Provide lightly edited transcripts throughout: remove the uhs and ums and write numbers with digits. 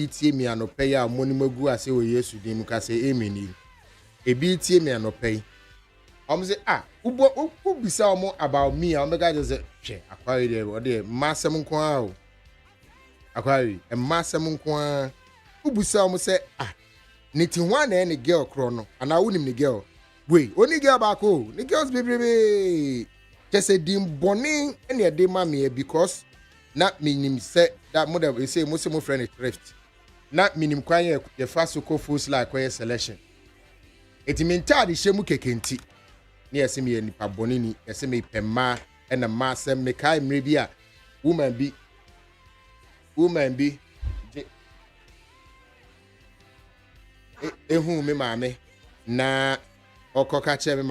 ebi tie mi anope ya monimagu ase o Yesu din ka say amen. Ebi tie mi anope. Say ubisa omo about me. Omega just say che akwari there o dey masem nko a o. Akwari e masem nko a. Ubisa omo say niti one na any girl kro no. Ana wonim ni girl. Wait, only girl back o. Ni girls baby. Just say dim boni any a day mammy because not minim say that mother we say most of my friend is thrift. Not minim kwanye your fast ko foods like kwanye selection. It mean tired shemu kekenti. Ni asemi ni pa boni ni asemi pema and a mass and make I maybe a woman be who me mame na okoka che me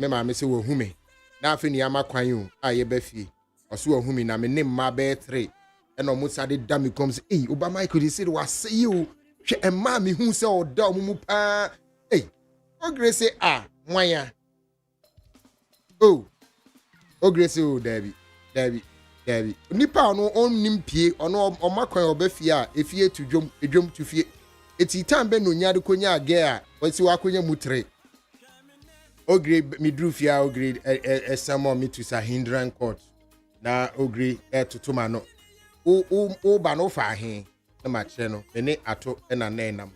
mame se wo hume na afi ni amakwan yu aye ba fie oso wo humi na me ne mma be 3 eno mo sade da me comes Oba Michael dey say was say you hwe emma me hu se oda mu pa Grace nwanya Grace David nipa no onnim pie ono omakwan oba fie a efie tu dwom tu fie eti tambe no nyade konya age a wasi wakonya mu 3 Ogre midrufia ogre esamo me to sa hindran court na ogre tutuma no o ba no fa he na ma kire no ene ato na nenam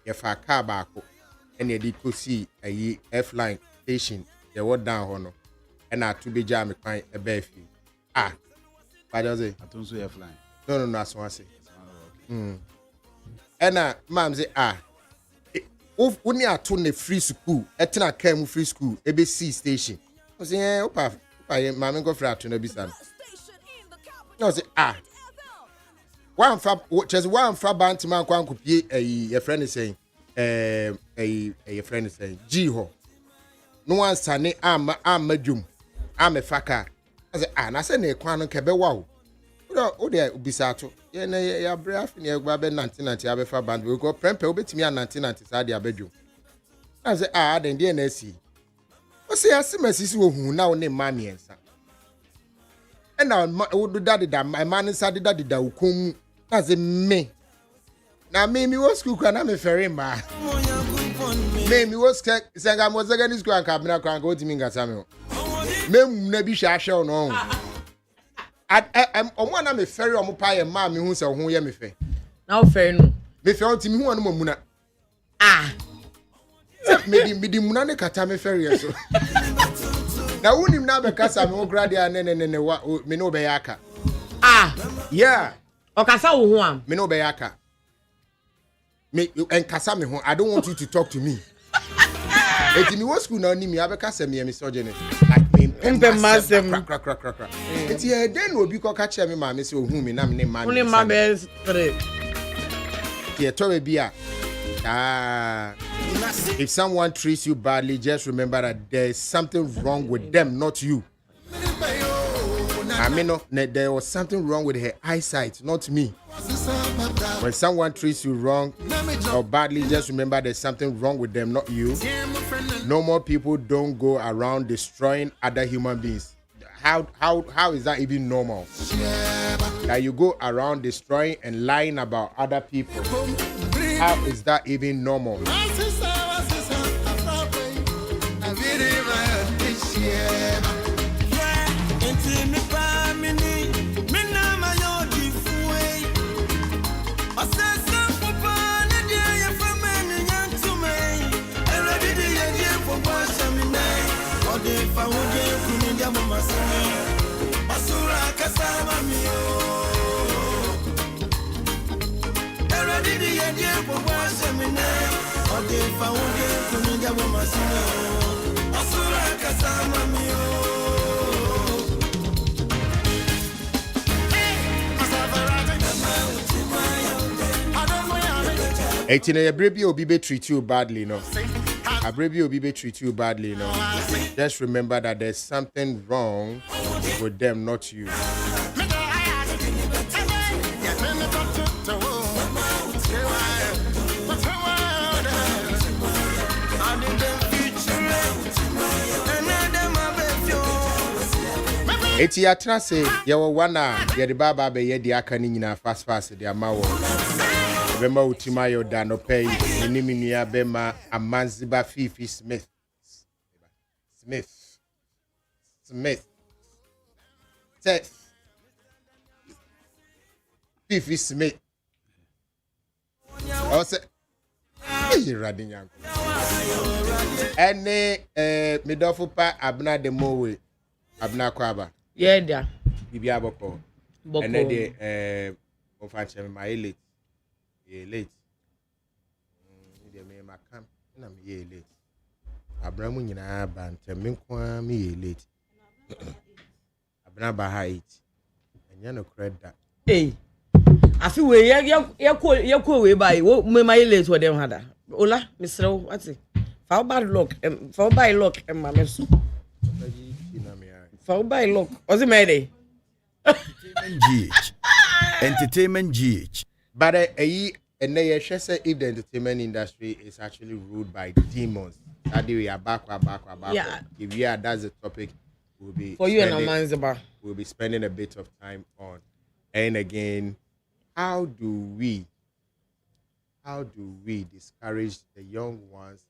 ye fa car baako ene edi kosi ayi F-line station ye wo down ho no ena ato beja me kwan e ba fi ba doze ato so F-line no aso ase ena mam say Uni ato ne free school, etna came free school, ABC station. I say, opa, mama go for ato na bisa. No say one fra bantima kwan kopie a friend is saying, a friend is saying, G-ho. No one sane am medum, am a faka. I say, na say ne kwan no kebe wow. O de bisato. Ye na ya braf ni egba be 1990 abefa band we go prempe obetimi 1990 sa de abedwo. I say den de na si. O say asimasi wo hu na wo ne ma miensa. E na wo do da my man sa de da ukom na say me. Na me mi wo school kwa na me ferry ma. Me wo senga mo secondary school an kabina kwa go timi ngasa me. Me mu na bi hwa hwe no. Omo na me ferry omo pa ye ma me hu se ho ye me fe na o ferry no me fe on ti me hu anu mamuna me di muna ne kata me ferry so na unim na be kasa me o gradia ne me no be yaka yeah o kasa wo ho am me no be yaka me en kasa me ho I don't want you to talk to me eti mi wo school na ni mi abekasa me misogynist like me masem crack eti den obi ko ka che me ma me se ohun mi na me ne ma me ma be 3 ye to be a if someone treats you badly just remember that there is something wrong with them, not you. I mean, there was something wrong with her eyesight, not me. When someone treats you wrong or badly, just remember there's something wrong with them, not you. Normal people don't go around destroying other human beings. How is that even normal? That you go around destroying and lying about other people. How is that even normal? A baby will be treat you badly, no. A baby will be treat you badly, no. Just remember that there's something wrong with them, not you. Eti ya trase ya wa wana ya de baba be ye de aka ni nyina fast de amawo Bema Utimayo Dano Pay, Niminia Bema, Amanziba Fifi Smith. Fifi Smith. Also, you're riding young. Any Midofupa Abna de Mowe, Abna Kwaba. Yeah, dear. Bibia Boko. And then the my late. Late. Me makam na me late. Abramu nyina bante me kwa me late. Abna ba height. Enya no credit. Hey. I feel we ya we by me my late for them hada. Ola, Mr. What's it? For bad luck, for by luck and my mess. For by luck. What's it made? Entertainment GH. But and they say if the entertainment industry is actually ruled by demons, that we are back. Yeah. If we are, that's the topic we'll be for you and Amanziba. We'll be spending a bit of time on. And again, how do we discourage the young ones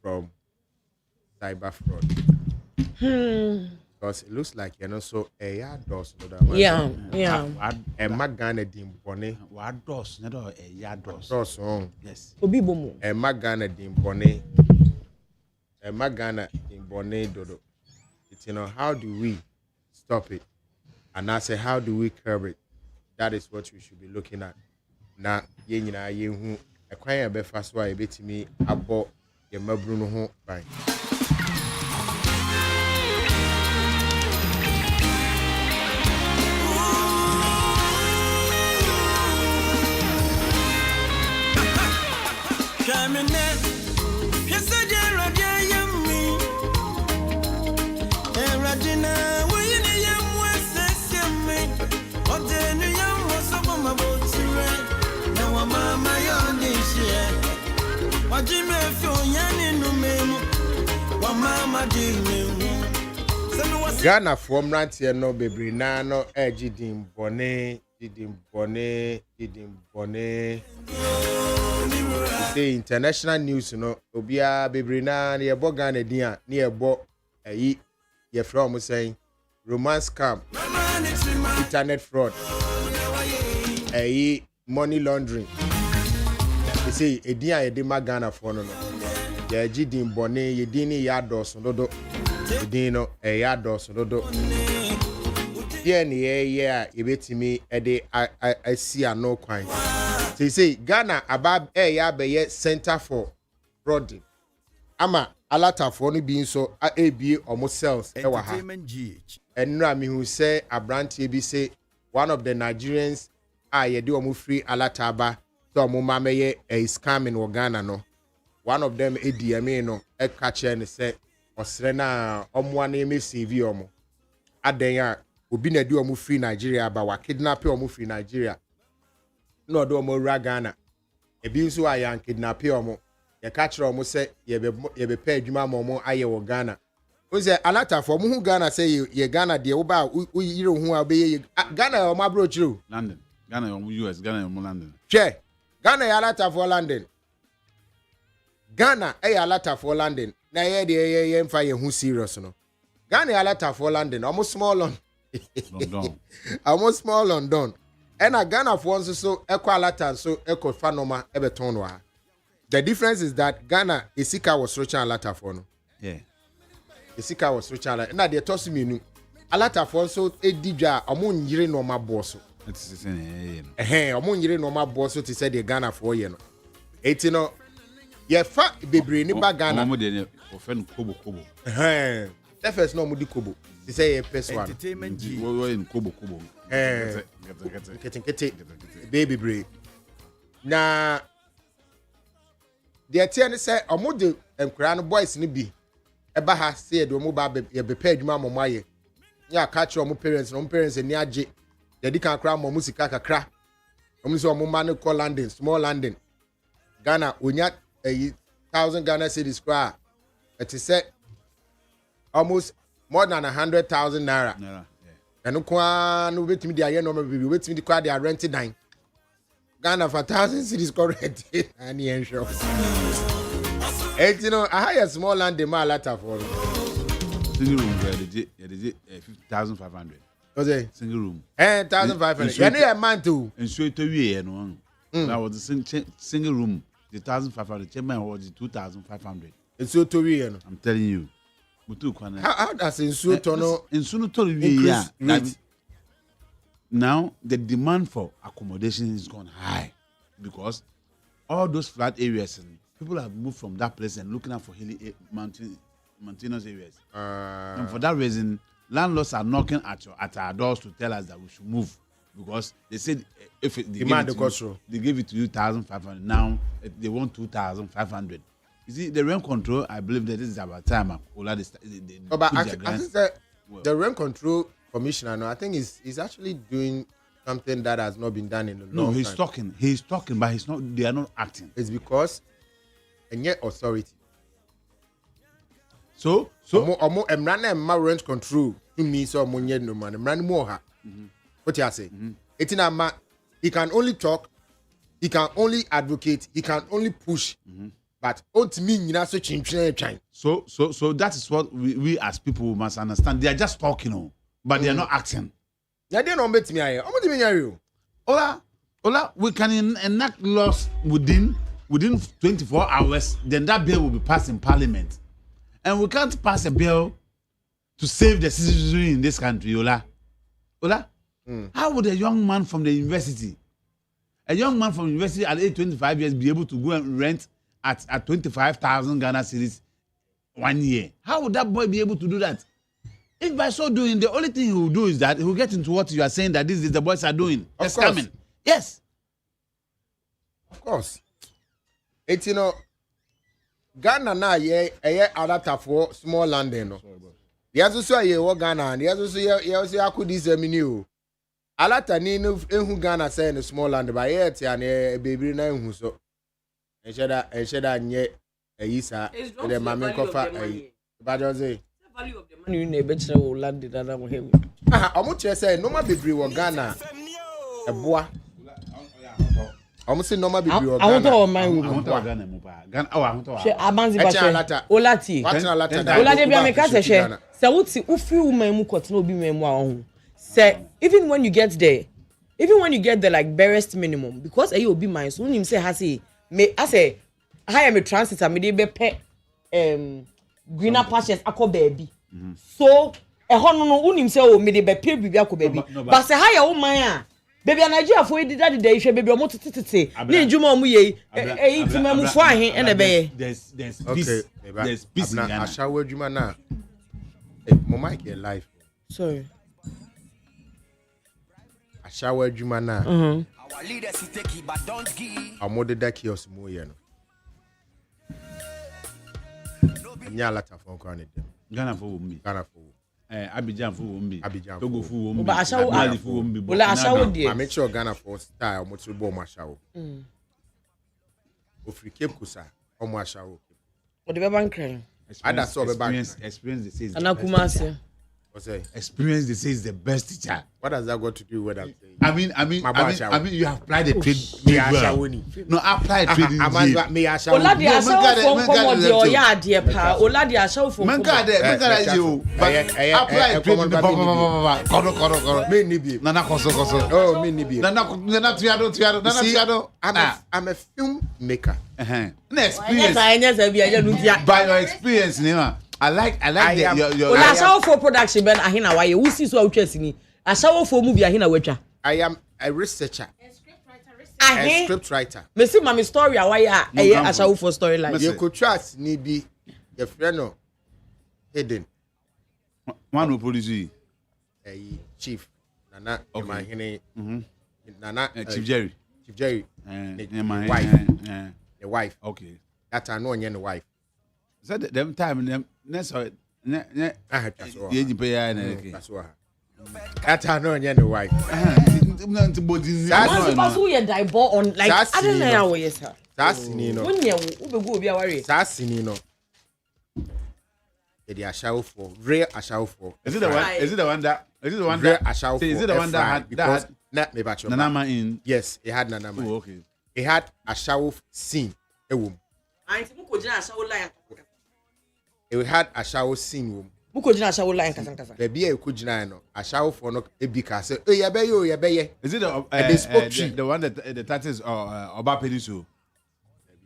from cyber fraud? Because it looks like you're not so does yeah. And Magana Dimbone. What does not a does. Yes. Obibomo. And Magana Dimbone. And Magana Dimbone Dodo. It's how do we stop it? And I say, how do we curb it? That is what we should be looking at. Now, yehu a quiet be fast way bit me about your Mabruno home. Right. Ghana from Rantier no baby no Jidim Bonnet. Say international news, Obia baby na near Bogana dia near Bo ye from saying romance scam, internet fraud, money laundering. They say a dia a dima Ghana for no. Yeah, Jidim Bonnet, ye dini yados no. Dino a yados no. Yeah, you bet me a day I see a no coin. They say Ghana above a center for fraud. Ama a lot of funny being so a almost sells Entertainment GH. And no, me who say a brand TB say one of the Nigerians ye do a free alataba to mama ye a scamming or Ghana no. One of them a DMA no a catcher and say or Serena one name CV omo. Adenya obi na di omo free Nigeria ba wa kidnap omo free Nigeria. No do omo ra Ghana. Ebi nso ayan kidnap omo. Ye catch omo say ye be pay adwuma omo aye wo Ghana. O say alata for mu Ghana say ye Ghana de wo ba yire hu abeye Ghana omo abrochiro. London. Ghana omo US, Ghana omo London. Che. Ghana ya alata for London. Ghana alata for London. Na ye de ye mfa ye hu serious no. Ghana ya alata for London. Almost small London. Almost small London. And a Ghana for once so equal Latin so equal fanoma ebetonwa. The difference is that Ghana Isika was searching a latter for no. Yeah. Isika was searching a now they toss me no. A latter for so a dija among yiri no ma boss. It's the same. Among yiri no ma boss to say the Ghana for you know. 18 no. Yeah, fa bebre ni ba Ghana. Omo de offend kobo. The first no mudi kobo. They say a first one. Entertainment GH. We in kobo. Get baby brain. Na the attorney say omo de enkura no boys ni bi eba ha say de omo ba ye be pay adwuma momo aye. Ya catch omo parents ni age. De di kan kra momo sika kakra. Omo say omo man call London, small London. Ghana onya 1,000 Ghana cedis kra. It is say almost more than 100,000 naira. Yeah. And no kwa no wait me the aye no baby wait me the kwa they are renting dine. Ghana for 1,000 cities correct. And he ensure. And you know, I have a small land the more later for Single room where they 50,500. what's it? Single room. 1,500. You know a man too. And so to you no. That was the single room. The 1,500. Chairman was the 2,500. It's so to you. I'm telling you. How does in so tono in soon to increase rate? Now the demand for accommodation is gone high because all those flat areas and people have moved from that place and looking out for hilly mountainous areas. And for that reason, landlords are knocking at our doors to tell us that we should move because they said if they give it to you 1,500, now they want 2,500. You see, the rent control, I believe that this is about time. Ola, but I think the rent control commissioner, no, I think is actually doing something that has not been done in a long time. No, he's talking, but he's not. They are not acting. It's because and yet authority. So emrana rent control to me so monye no man emrana mo ha. What you say? Etina he can only talk, he can only advocate, he can only push. But ultimately, so that is what we as people must understand. They are just talking, but they are not acting. Yeah, they don't bet me. Ola, we can enact laws within 24 hours. Then that bill will be passed in Parliament, and we can't pass a bill to save the citizenry in this country. Ola, how would a young man from the university, at age 25 years, be able to go and rent at 25,000 Ghana cedis 1 year? How would that boy be able to do that? If by so doing, the only thing he will do is that he will get into what you are saying that this is the boys are doing. It's coming. Yes. Of course. It's Ghana na ye alata for small land no. The also ye wo Ghana and the also ye akudi semini o. Alata ni no ehu Ghana say no small land but ye ti an baby na ehu so. Ensheda nye eyisa the mama kofa bajoze value of the money you na be chere wo land that am him omo chere say normal bebre wo Ghana eboa omo say normal bebre wo Ghana I want to man we Ghana I want to abanzi ba che olati olade bia me ka se wuti ufi woman mu kwot na obi man mu a ho say even when you get there like barest minimum because ayi obi man so unim say ha say me I say I am a transit and me dey be greener pastures akọ baby. So ho no unim say o me dey be pe bibi akọ baby. But say how your man a baby Nigeria for did that dey hwe baby o mo tete na njuma o mu ye e itima mu fo ahe e na be ye. There's peace. There's peace in Ghana. Ashawo adwuma na mo mic your life. Sorry. Ashawo adwuma na our leaders take it but don't give. Amode da kios mo ye no. Nya lata for kwa ne dem. Ghana for wombi. Abidjan for wombi. Togo for wombi. Ba ashawo for wombi. Ola ashawo dey. I make sure Ghana for style mo to bo mo ashawo. Ofri Cape Kusa o mo ashawo. O de be bankran. Ada so be bank. Experience they say is Anakumase. What's that? Experience they say is the best teacher. What does that got to do with that? I mean, you have applied the trade well. No, apply trade. Me ashawo. Ola di ashawo for come the oya ade pa. Ola di ashawo for. Menka you. Apply trade. Koro. Me ni bi. Nana koso. Oh, me ni bi. Nana tiado. I'm a film maker. No experience. By your experience, Nima. I like your Ola ashawo for production ben ahina wa ye wusi so awtwasi ni. Ashawo for movie ahina watwa. I am a researcher. A script writer. Me see my story away ashawo for storyline. You could trust ni bi your friend no hidden. One who produce chief Nana Imahine Nana Chief Jerry. The wife. Okay. That I know the wife. So them time them next I had that I know the wife. That's who you die on like I don't know how yes sir. That's Nino. When you go be worry. That's Nino. They are show for rare a show for. Is it the one that? Is it the one rare that? A show for. Is it the one that had Not me back. Nanama in. Yes, it had Nanama. Oh, okay. It had a shower scene. It had a shower scene. Muko jina shower line kasa. The beer could no. A shower for no a big case. Oh, yeah, be. Is it the one that the taxes or about Penisu?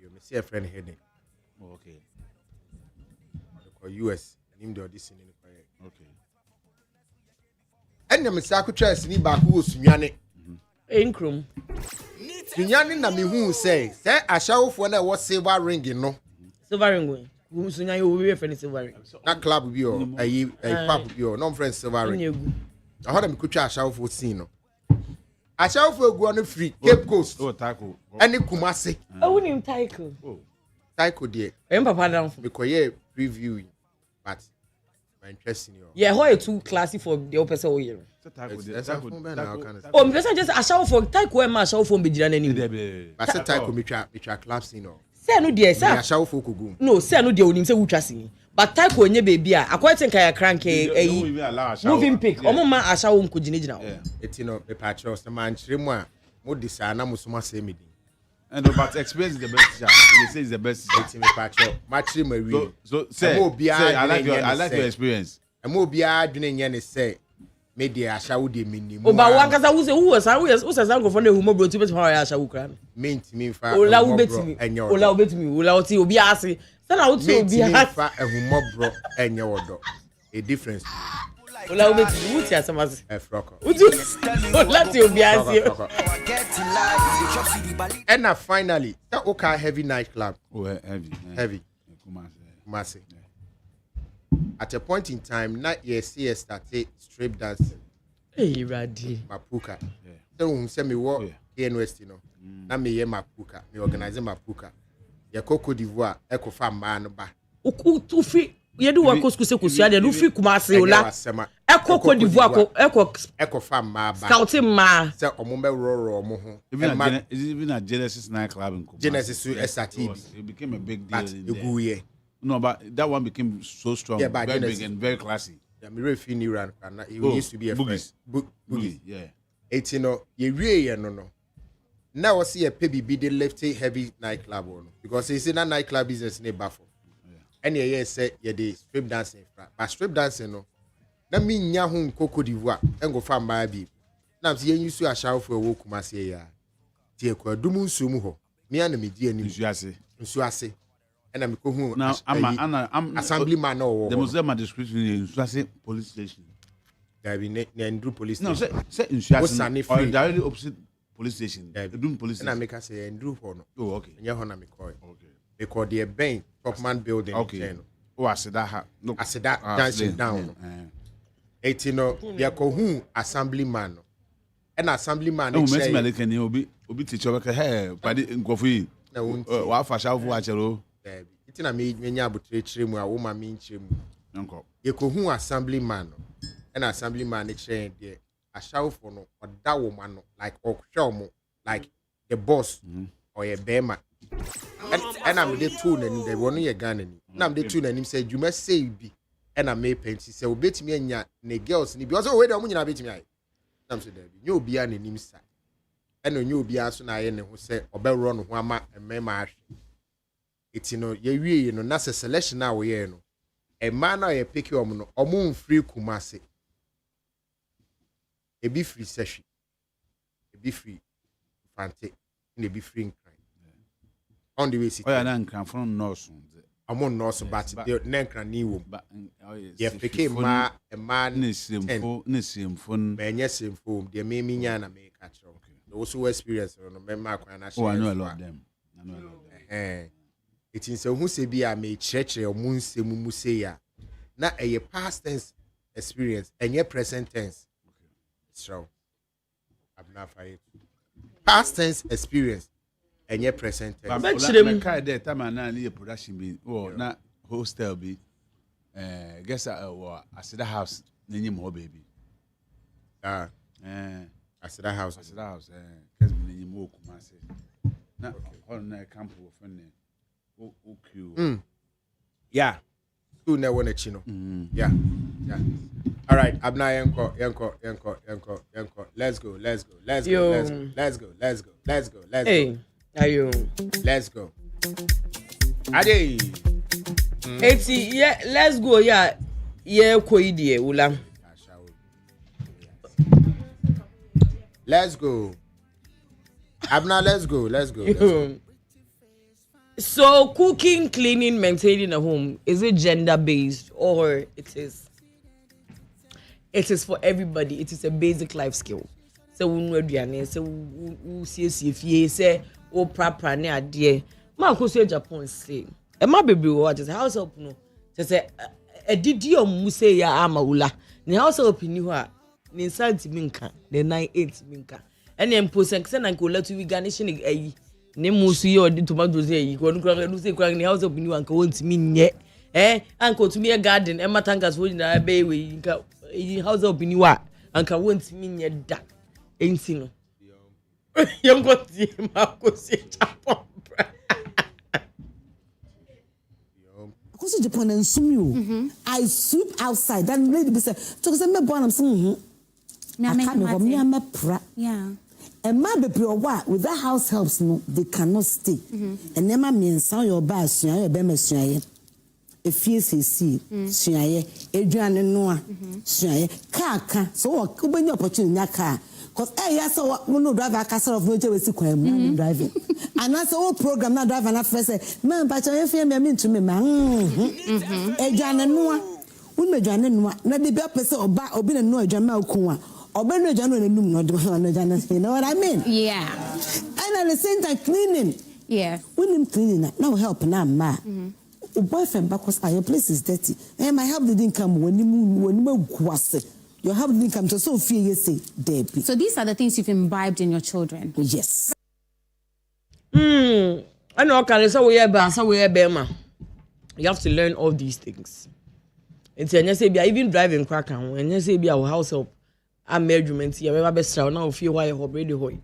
You see a friend heading. Oh, okay. Or US. Him do this in the okay. And the Mr. Chess ni back who's Sunyane. Inkrum. Sunyane na me who say a shower for na was silver ring, you know. Silver ring. Sunyane will be a friend silver ring. That club be or a pub be or non friend silver ring. I heard him could a shower for Sino. A shower for go on free Cape Coast. Oh, Taco. Any Kumasi. I wouldn't even Taiko. Oh, Taiko dear. I am Papa down because yeah, previewing, but my interest in you. Yeah, how are too classy for the opposite all year? Oh, I'm just a shower for Taiko and my shower for Bijan. I said Taiko, Mitra clubs, you know. Say no, dear, sir. A shower for Kugum. No, say no, dear, when say Utrasini. But Taiko and your baby, I quite think I cranky a moving pick. Or Mama, I shall home could you now. It's you know, the patch of the man, Shrimwa, Modisana Musuma Semidi. And but experience is the best. You say it's the best. It's in the patch of Matri Marie. So say, I like your experience. And more be doing any say, media shall be minimum. Oh, but one because who was uncle from the Humo brought to me how I shall cram. Mean to me for Ola bet me, and your Ola bet me, Ola will be asking. Then I would say, be a Humo bro and your dog. A difference. Ola bet me, would say some as a frock. Would you let you be asking? And finally, that Oka heavy nightclub. Oh, heavy. Kumasi. At a point in time, not yet CS started strip dancing. Hey, Raddy. Mapuka. So, send me work here in West, you know. Na me ye Mapuka. Me organize Mapuka. Ya Cote d'Ivoire, Eco Farm man ba. Too free. You do work school say you free Kumasi Ola. Eco Cote d'Ivoire, Eco Farm ma ba. Scouting ma. Say omombe ro mo ho. Even a Genesis nightclub in Kumasi. Genesis SRT. It became a big deal in there. But no, but that one became so strong, very big and very classy. Yeah, me very feel new and he used to be a Boogies. Boogie. Yeah. It's you know, you really no. Now I see a PBB the lefty heavy nightclub on because it's in a nightclub business in a buffalo. And yeah, say yeah the strip dancing, but strip dancing no. Na me nya hu Cote d'Ivoire and go farm by bi. Na see you used to a shower for a walk Kumasi ya. Tie kwa dumu nsumu ho. Me and me die ni nsuase. And I'm going now. I'm assemblyman or the Muslim description in police station. There be Andrew police station. No, say in or directly opposite police station. Doing police station. And I make us say Andrew for no. Oh, okay. And you're me call. Okay. They call the bank Topman building. Okay. Oh, I said that. No, I said that dancing down. 18 no, they call who assemblyman. And assemblyman. No, Messi can obi teacher work hey, padi nkofu. Wa fa sha fu achero. It's na me nya abotire mu a wo ma me nkyere mu. Nko. Ye ko hu assemblyman no. And assemblyman e kyerɛ there. A show for no oda wo ma no like okwomo like the boss or a bema. And I'm the two and the one ye Ghana ni. Na am the two and him say you must say bi. And I may paint say obetimi anya ne girls ni because we dey omo nyina betimi ai. Na am say there bi. Nyo obi a nanim sa. And onyo obi a so na ye ne ho say obɛwro no ho ama emema ahwe. It's you know you know na selection na we no a man na ye pick you no omo free Kumasi e be free session e be free fante e be free crime on the way sit oh yeah na nkran from nurse omo nurse but the nenkran ni wo ye pick ma a man ne simfo me nye simfo de me nya na me catch those who experience no me ma kwan na share. Oh, I know a lot of them. It is who say be a me church or moon se mu say ya. Na a past tense experience and your present tense. So I'm not fired. Past tense experience and your present tense. But the car there time na need production be or na hostel be guess I said the house name ho baby. I said the house. Cause name mo Kumasi. Na on na camp of friend. Okay. Yeah. Who never want to chino. Yeah. All right, Abna Yanko. Let's go. Hey, are you? Let's go. Ade. Yeah, let's go. Yeah, koidie Ola. Let's go. Abna, let's go. So, cooking, cleaning, maintaining a home, is it gender based or it is for everybody? It is a basic life skill. So, we say o proper ne ade. Ma ko say Japan say. E ma baby what is house help no. Say e didi o mu say ya ama Ola. Ne house help ni ho a ne santi minka, ne 98 minka. Ene mpo se na ko let we garnishing ayi. Ne musu ye odi tomatoes ayi. Ko nkura no say kura ne house help ni wanka wontimi nye. Anko to me a garden e matangas wo na be we nka house help ni wa anka wontimi nye da. Enti no. Yam got the Marcos Japan. Because Japan and sumi, I sweep outside. That lady be say, "Talk say me born am sing." Me am a pra. Yeah. And my baby or what with that house helps no, they cannot stay. And then my men sound your bass, your bema shy. A fierce see, shy, Adrian and Noah, shy, car, so what could be the opportunity in that car. Because I saw no driver a castle of no driving. And that's all program not driver not first say, man, but I feel me mean to me, man. Adrian and Noah, we may join in one, not the best person or back or be a no Jamal Kuma. Or be no Jano and you know what I mean? Yeah. And at the same time, cleaning. Yeah. When I'm cleaning, no help now, ma. Boyfriend, because your place is dirty. And my help didn't come when you was your help didn't come to so fear you say, Debbie. So these are the things you've imbibed in your children. Yes. I know, can so we Bema. You have to learn all these things. It's when say be even driving cracker, when you say be our house help. I'm measurements here. We're best now. Feel why you're ready. Hoy.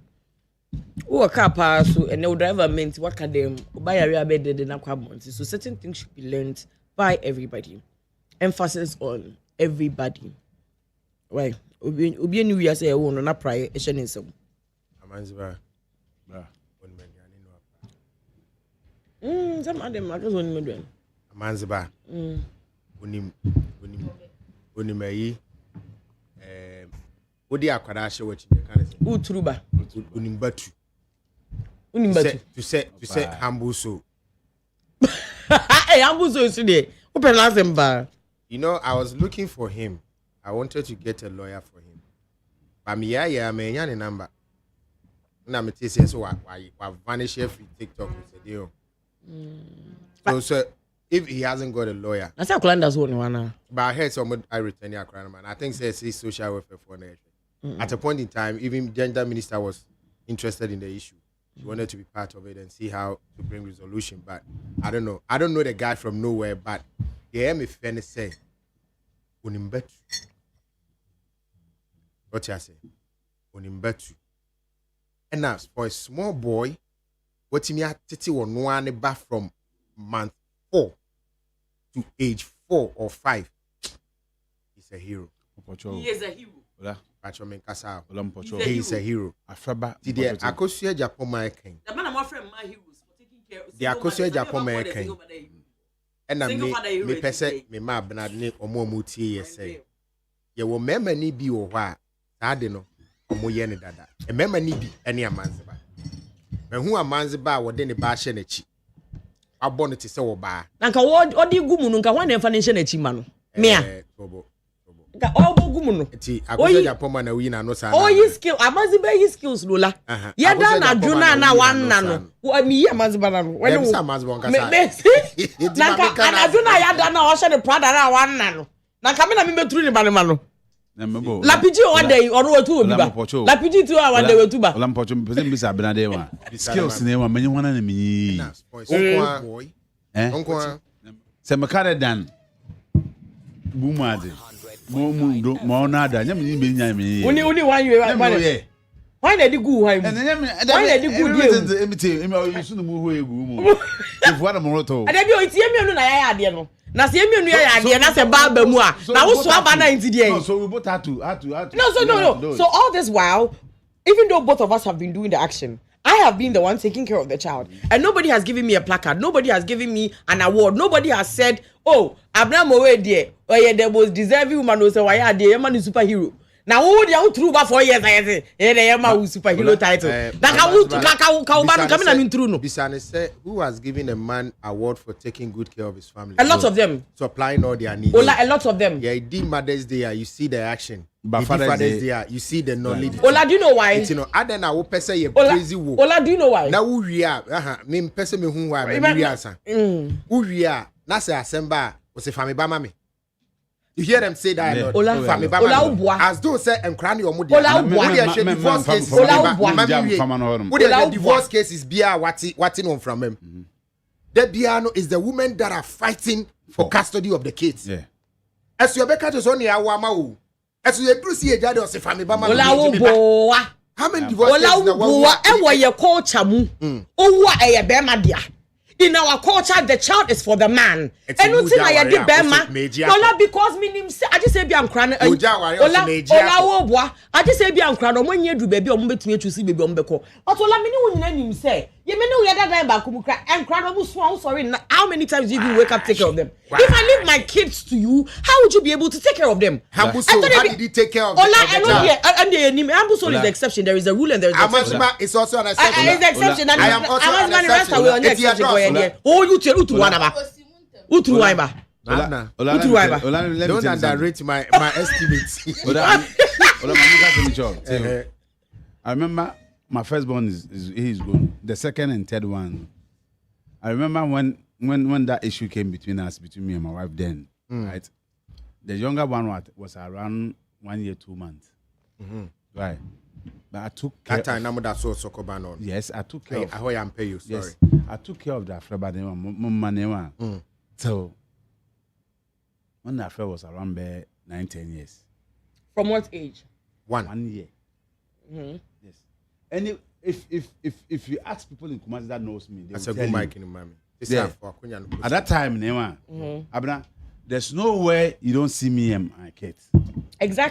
Oh, a car pass and no driver meant what can them buy a real bed than a so certain things should be learned by everybody. Emphasis on everybody. Right? Ubi new year say one na prior in some. Amanziba. Some of them are just one million. Amanziba. Unimeyi. Odi akwada ahye wachi kan say Utruba. Unimbatu. To say humble so. Hey, humble so today. Open last bar. You know, I was looking for him. I wanted to get a lawyer for him. But me me number. Na me say so why vanish free TikTok with the deal. So if he hasn't got a lawyer. I say Kolanda's one. But I heard someone I return your crown man. I think says social welfare for nation. At a point in time, even gender minister was interested in the issue. He wanted to be part of it and see how to bring resolution. But I don't know. I don't know the guy from nowhere, but yeah, me finna say, Unimbetu. What you say? Unimbetu. And now for a small boy, what me at titi one one back from month 4 to age 4 or 5. He's a hero. He is a hero. He is a hero. Did the Akosia Japan American? The man I'm friend my heroes for taking care of the Akosia Japan American. And I me pese me ma Bernard ne omo mutie ye say. Ye wo mema ni bi wo hwa ade no omo ye ne dada. E mema ni bi ene amanzeba. Me hu amanzeba wo de ne ba hye na chi. Abo no te se wo ba. Na nka wo odi gumu no nka hwa na fa ne hye na chi ma no. Me a. Nka obo gumu no. Ti Akosia Japan man na wi na no sa. Oh his skill amanzeba his skills lola. Ye da na dwuna na wan na no. Wo mi ye amanzeba na no. When wo amanzeba nka sa. Na nka anadwuna ya da na o hye ne prada na wan na no. Na nka me na me metru ni ba ne ma no. Lapiji one day or two obi ba. Lapiji 2 hour one day we two ba. Olampocho mpese mbisa benade wa. Skills ne wa menye wana na menyi. Boy. Onko. Se makare dan. Bumade. Mo na da nya menyi be nya menyi. Uni one you one. Why na di gu why? Why na di gu dey? Emite you sunu mu ho egu mu. If what am roto. Ade bi o tie mi onu na ya ade no. Na se emi enu ya ade na se ba mu a. Na wo so aba na inti dey. No, so we both had to. No. So all this while, even though both of us have been doing the action, I have been the one taking care of the child. And nobody has given me a placard. Nobody has given me an award. Nobody has said, oh, Abraham Owe there. Oh, yeah, the most deserving woman who say, why are they? Man is superhero. Now, who they are through for 4 years? I say, yeah, they are my superhero title. Bisane said, who has given a man award for taking good care of his family? A lot of them. Supplying all their needs. Ola, a lot of them. Yeah, it did Mother's Day, you see the action. But Father's Day, you see the knowledge. Ola, do you know why? You know, other than our person, you crazy wo. Ola, do you know why? Now we are, me person me who why we are san. We are. Na say asemba, we say family ba mami. You hear them say that Ola, family ba mami. As though say enkrani omo dey. Ola, divorce cases. The divorce cases bia wati on from them. The biano is the women that are fighting for custody of the kids. Yeah. As you beka to so ni awama o. As you do see a jade or say family ba mami. Ola boa. How many divorce cases Ola boa e wo ye culture mu. Owo e ye be ma dia. In our culture, the child is for the man. And you think I did Bema? Ola, because me say I just say be am crying. Ola, I just say be am crying. When you do baby, I'm between to see baby on beko. But Ola, me no name say. You may know the other guy back who cry and cry. I'm sorry. How many times do you wake up take care of them? If I leave my kids to you, how would you be able to take care of them? How did he take care of them? Ola, I know Ambuso is the exception. There is a rule and there is an exception. It's also an exception. It's an exception. I am also an exception. On the exception. Oh, you tell one about. Utruwaiba. Don't underrate my estimates. I remember my firstborn is gone. The second and third one. I remember when that issue came between me and my wife then, right? The younger one was around 1 year, 2 months. Right. But I took care that time that's so Sokoban on. Yes, I took care of I am pay you, sorry. Yes, I took care of that affair, but so when the affair was around 9-10 years. From what age? 1 year. Yes. And if you ask people in Kumasi that knows me, they will tell Mike in mommy. At that time, Abna, there's nowhere you don't see me and my kids. Everywhere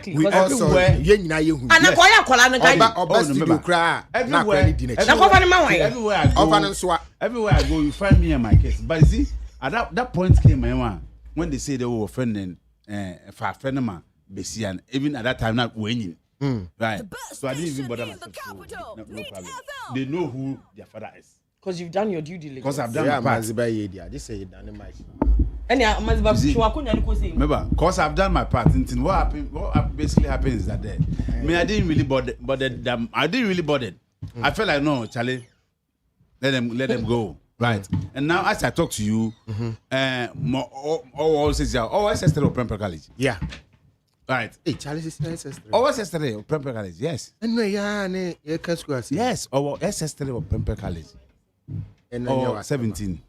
I go, you find me and my kids. But you see, at that point came when they say they were offending for a friend of mine, and even at that time not winning. Right. So I didn't even bother myself. No problem. They know who their father is. Because you've done your due diligence. Because I've done my part. Just say it done Mike. Remember, because I've done my part. What basically happened is that I didn't really bother them. I didn't really bother. I felt like no, Charlie, let them go. Right. And now as I talk to you, sister of Prempeh College. Yeah. Right. Hey, Charlie is sister. Sister of Prempeh College. Yes. Yes. Sister of Prempeh College. And 17.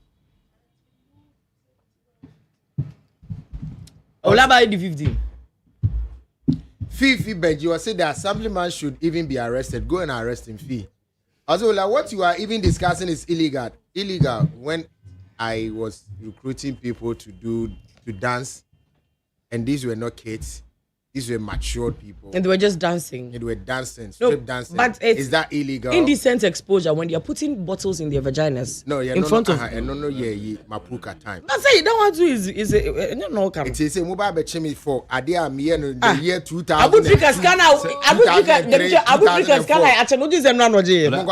Ola by the 15. Fee, but you say the assemblyman should even be arrested. Go and arrest him, Fee. Also, like, what you are even discussing is illegal. Illegal. When I was recruiting people to dance, and these were not kids. These were matured people. And they were just dancing. They were dancing, strip dancing. But is that illegal? Indecent exposure when they are putting bottles in their vaginas. No, yeah, in front of mapuka time. I say you don't want to is no come. It is a mobile betchemi for Adia me the year 2000. Abu Trika scanner. Abu Trika scanner. Actually, no this is not no jail. Don't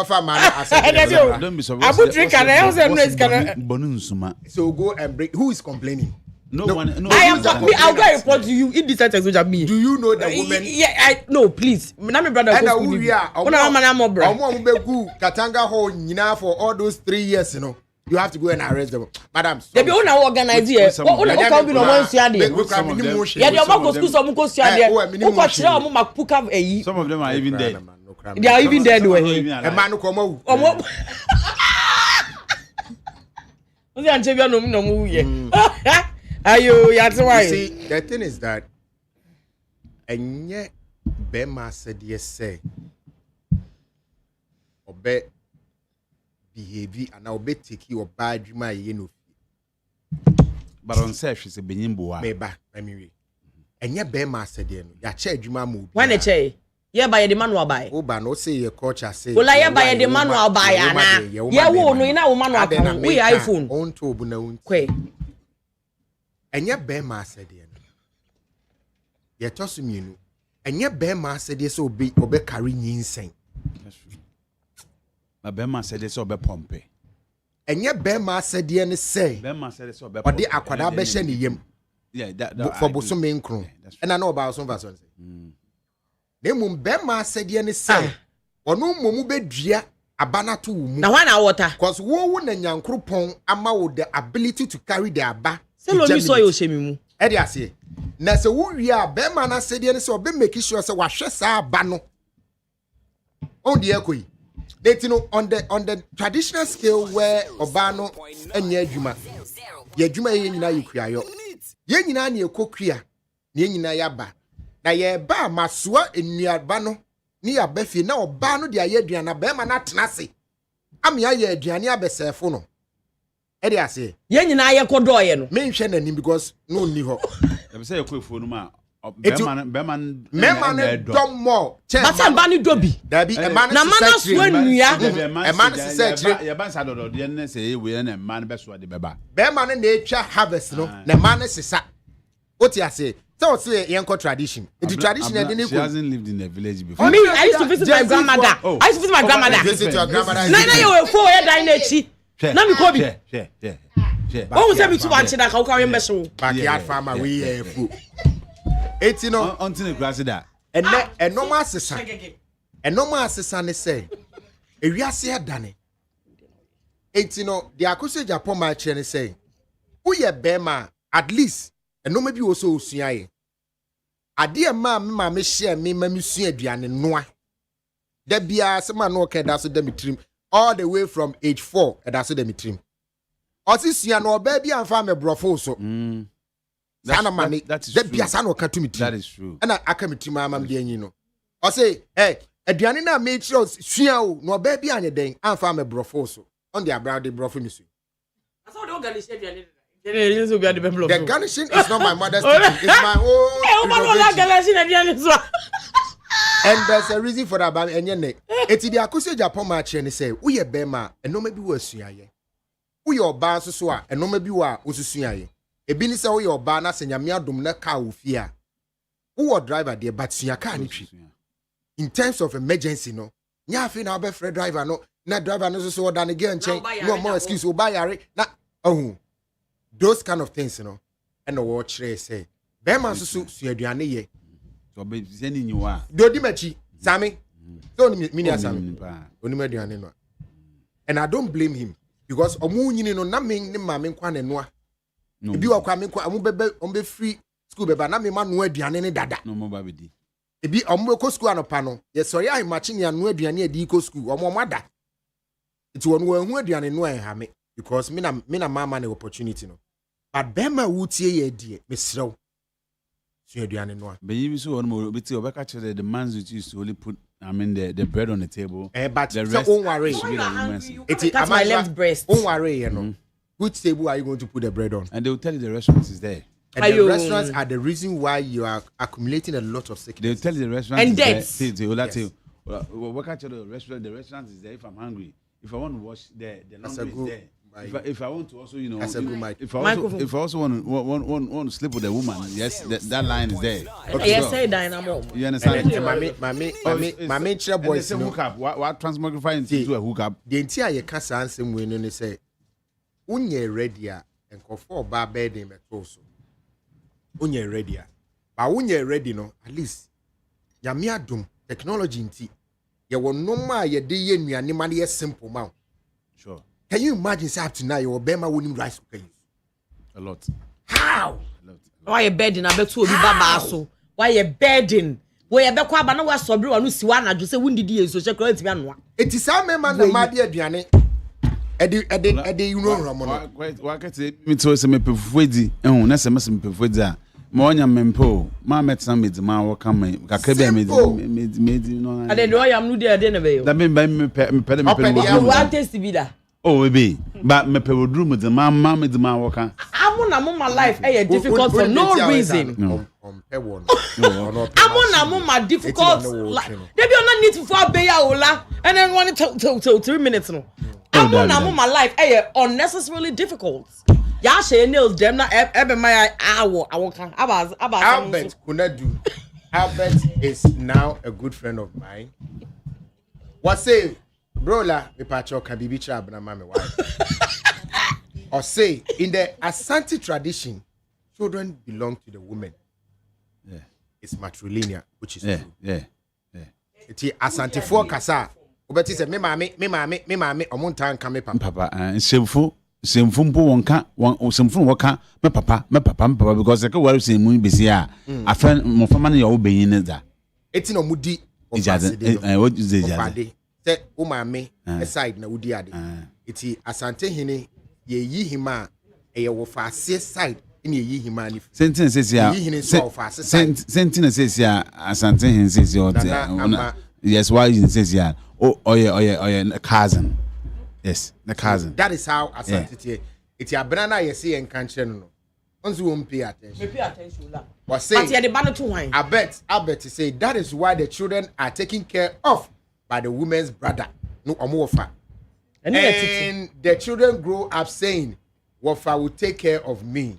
be surprised. Abu Trika scanner. So go and break. Who is complaining? No one. I am talking. I'll go report to you in this sentence which me. Do you know the woman? Yeah, no, please. My brother. And Katanga Hall, for all those 3 years, you know. You have to go and arrest them, madam. They be on organize here. What can be no one see there? Yeah, they are school some go see there. Some of them are even dead. They are even dead. A man who come out. See, the thing is that, and yet, Bema said yes, say, obey behavior, and I'll bet take you or bad dream. But on say she's a benyimboa. Meba, anyway. And yet, Bema said, ya check you, mamma. When a che, yeah, by the man will buy. Oba, no say your coach, I say. Well, I buy the man will buy, Anna. Yeah, won't we now, man, we iPhone. On to Buno, Quay. And yet, Bema said, yet toss him, and yet, Bema said, yes, obey carrying insane. That's true. My Bema said this over Pompey. And yet, Bema said, the end say, Bema said this over but the aquada beshen him. Yeah, that For Bosom main crew. And I know about some person. They mum Bema said, the end say, or no mumu bedria, a banner to now 1 hour water. Cause woman and young croupon ama with the ability to carry their ba. So you saw you shame. Eddie, I say, Nasa we are Bema said, the end so be making sure so wash sa bano. Oh, dear Kui. They know on the traditional scale where Obano and Yejuma. Yejuma yena you kriyo. Yena ni kokria. Yena yaba. Na ye ba masua enuabano ni abefi na obano de ayeduana be ma na tenase. Am ya ye aduane abesefo no. E dey ase. Yena ye kodoye no. Me nhwe nanim because no ni ho. Dem say ekofo no ma Beman dom more. But I'm banning Dobby. There be a man. Na mana swenuya. A man is said, "Your bands are the say we and a man best what the beba." Beman nature harvest no. The man is sa. What you say? So say young tradition. The tradition she hasn't lived in a village before. Me, I used to visit my grandmother. I used to visit my grandmother. Visit your grandmother. Na you were 4 years dinechi. Na me Kobe. Yeah. Oh, say me too much that how can remember so. Backyard farmer we food. It's you know until the grass that. And normal assessor. And normal assessor ne say. E wiase adane. It's you know the akuse Japan my chair say. Who ye bema at least and no maybe also usuaye. Ade ma me share me sua aduane noa. Da bia se ma no okay da so dem trim all the way from age 4 da so dem trim. Osi sua no baby amfa me brofo so. That is true. And I come to my mamma, you know. I say, hey, a Diana made sure Shio, no baby on your day, and farm a brofoso on the abroad de brofinisu. I thought the garnishing is not my mother's it's my own. And there's a reason for that, and your neck. It's the Akusa Japan match and say, we are Bema, and no maybe worse. We are Bans so, and no maybe we are Usuaye. Ebini se wo your ba na se nyame adom na car wo fia wo driver there but suya car ni twi in terms of emergency no nya afi na obe free driver no na driver no so da ne ge nchen no more excuse wo ba yare na those kind of things no and no wo kire say be man so suaduane ye so be zeni nyiwa do di machi sami so ni mini asami oni maduane no and I don't blame him because omu nyini no na me ne ma me kwa ne noa no. If you are coming, I'm be free school, but na me man no aduane ne dada. No more baby. Ebi omo ko school anopano. Yes, sorry, I matching ya no aduane e di ko school. Omo mada. It won we hu aduane no en ha me because me na mama na opportunity no. But bema wutie ye die, me srew. So aduane no. But you so one more bit obeka chere the man's which used to only put the bread on the table. But the rest don't worry. That's my left breast. Don't worry, you know. Which table are you going to put the bread on? And they will tell you the restaurant is there. And the restaurants are the reason why you are accumulating a lot of sickness. They will tell you the restaurant and is debts. there. They will tell you, what kind of the restaurant is there if I'm hungry. If I want to wash the laundry is there. If I want to also, you know, if I also want to sleep with a woman, yes, that line is there. Okay, yes, say dynamo. You understand? My main boys hookup. What transmogrifying into a hookup? The entire cast answer when they say, "Unye ready and go for bar bed in also. Unye ready, but unye ready no at least. Yamia dum technology inti. You will no more ye day yen and money simple mount. Sure. Can you imagine say up to now your Bema winning rice cooker? A lot. How? Why a bedding? I bet you will be babaso. Why a bedding? Where a bequa banana was so blue and Luciana just say wounded years so check out me. It is some man the my dear Diane. Eddie, you know, Ramon. Why can't me to some pefwedi? Oh, that's a message pefwedi. Monya mempo, ma met some with my work coming. Kakebe made you know. I didn't know I am new there, dinner. That mean by me, pedal. Oh, we be, but me pe would room with the mamma with my worker. I'm my life difficult for no reason. I'm my difficult. They be not need for be Ola and then want to 3 minutes no. I'm my life unnecessarily difficult. Ya she nails them na ebe my hour kan Albert Kunadu. Albert is now a good friend of mine. What say, Brola, me pacho can be bicha abna mame wife. Or say, in the Asante tradition, children belong to the women. Yeah. It's matrilineal, which is yeah, true. yeah. It's Asante for Kasa. Obeti say, me mame, omuntan kame papa. Semfu mpo wonka semfu woka me papa because the worry say mu be see a afa mo fama na yo beyin da eti no mudi what is the ade say o mame side na wudi ade eti Asante hene ye yi hima e wo fa side ni ye yi hima ni sentence says ya sentence says ya Asante hene says ya yes why you says ya oh yeah cousin. Yes, the cousin. That is how Asante it's your banana you see and can't no. Once you won't pay attention. Pay attention. But say the banner to wine. I bet to say that is why the children are taken care of by the woman's brother. No Omofa. And the children grow up saying, Wofa will take care of me.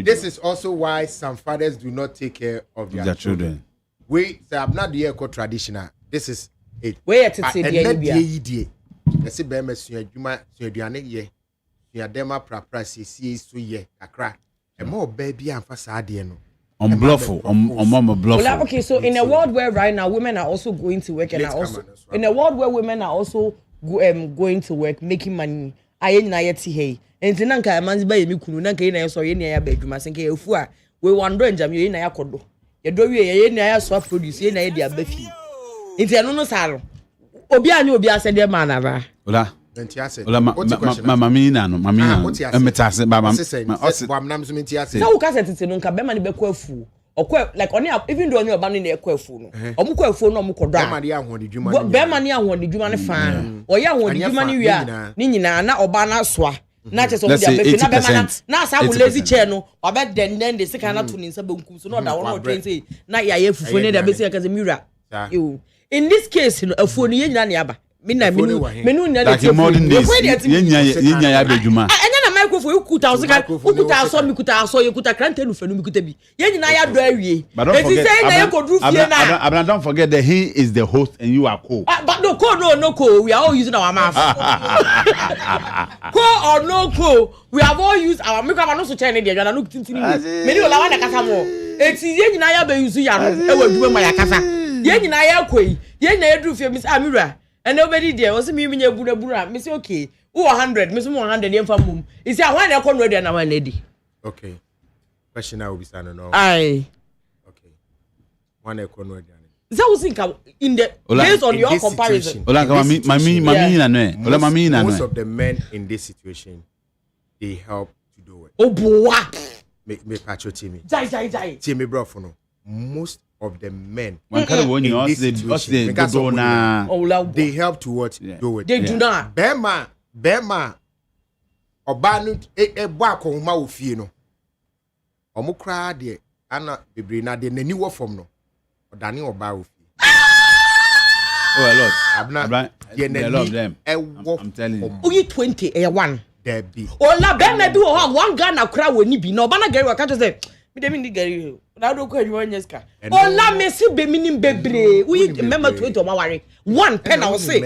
This is also why some fathers do not take care of their children. We say I'm not the eco traditional. This is it. Where to say the say be me sua adwuma sua aduane ye sua dema prapra siesie so ye kakra e ma baby amfa saa de no on bluffle on mama bluffle. Well, okay, so in a world where right now women are also going to work and are also in a world where women are also going to work making money aye na ye ti hey enti na nka manzi ba ye mi kunu na nka ye na so ye na ya ba adwuma senka ye fu a we wando njam ye na ya kodo ye do wie ye na ya so produce ye na ye dia ba fi enti eno no saro obi anyi obi ase de man aba ola ase ola mami na no mami na emetase ba nam so menti ase na wo ka setete no nka be man be kwa afu okwa like oni even though oni oba no na ekwa afu no omukwa afu no omukodo a be man ya ho de dwuma ne fa oye ho de dwuma ne wia ni nyina na oba na soa na che so mo dia be fi na be man na asa wo lazy chair no oba den de sika na to ni nsa bankum so no da wo no train say na ya ye fufu ne da be say ka say mira in this case no afu no ye nyina ne aba menu na like modern days yenya ya bedwuma enya na microphone ukuta osika ukuta so mi kuta so ye kuta krante no fanu mi kuta bi ye nyina ya do awie eti say na ye kodru fie na Abra don't forget that he is the host and you are co but no co no co we are all using our mouth co or no co we have all used our make am no so chain dey na no tintini me ni ola wa na kasa mo eti ye nyina ya be use ya no e wa dwuma ma ya kasa ye nyina ya koi ye nyina ya dru fie mi say amira and nobody there was me nya bura me say okay who 100 me say 100 yen fam mum you say when e kon ready na one lady okay question now will be standing no aye okay one e kon ready that was in the based on your comparison ola mami na no ola mami na no most of the men in this situation they help to do it oboa me patriote me jai tie me bro for no most of the men when kind of when you ask they help to what do it they do not bema obanu ebo akonma ofie no omukra de ana bebre na de nani wo fom no odane oba ofie oh a lot abna they love them I'm telling you only 20 one there be ola bema bi wo ha one Ghana kra woni bi na oba na gari wa ka to say me dem ni gari na do ko adwo nyeska ola mesi be minim bebre we remember 20 o ma ware one pen I will say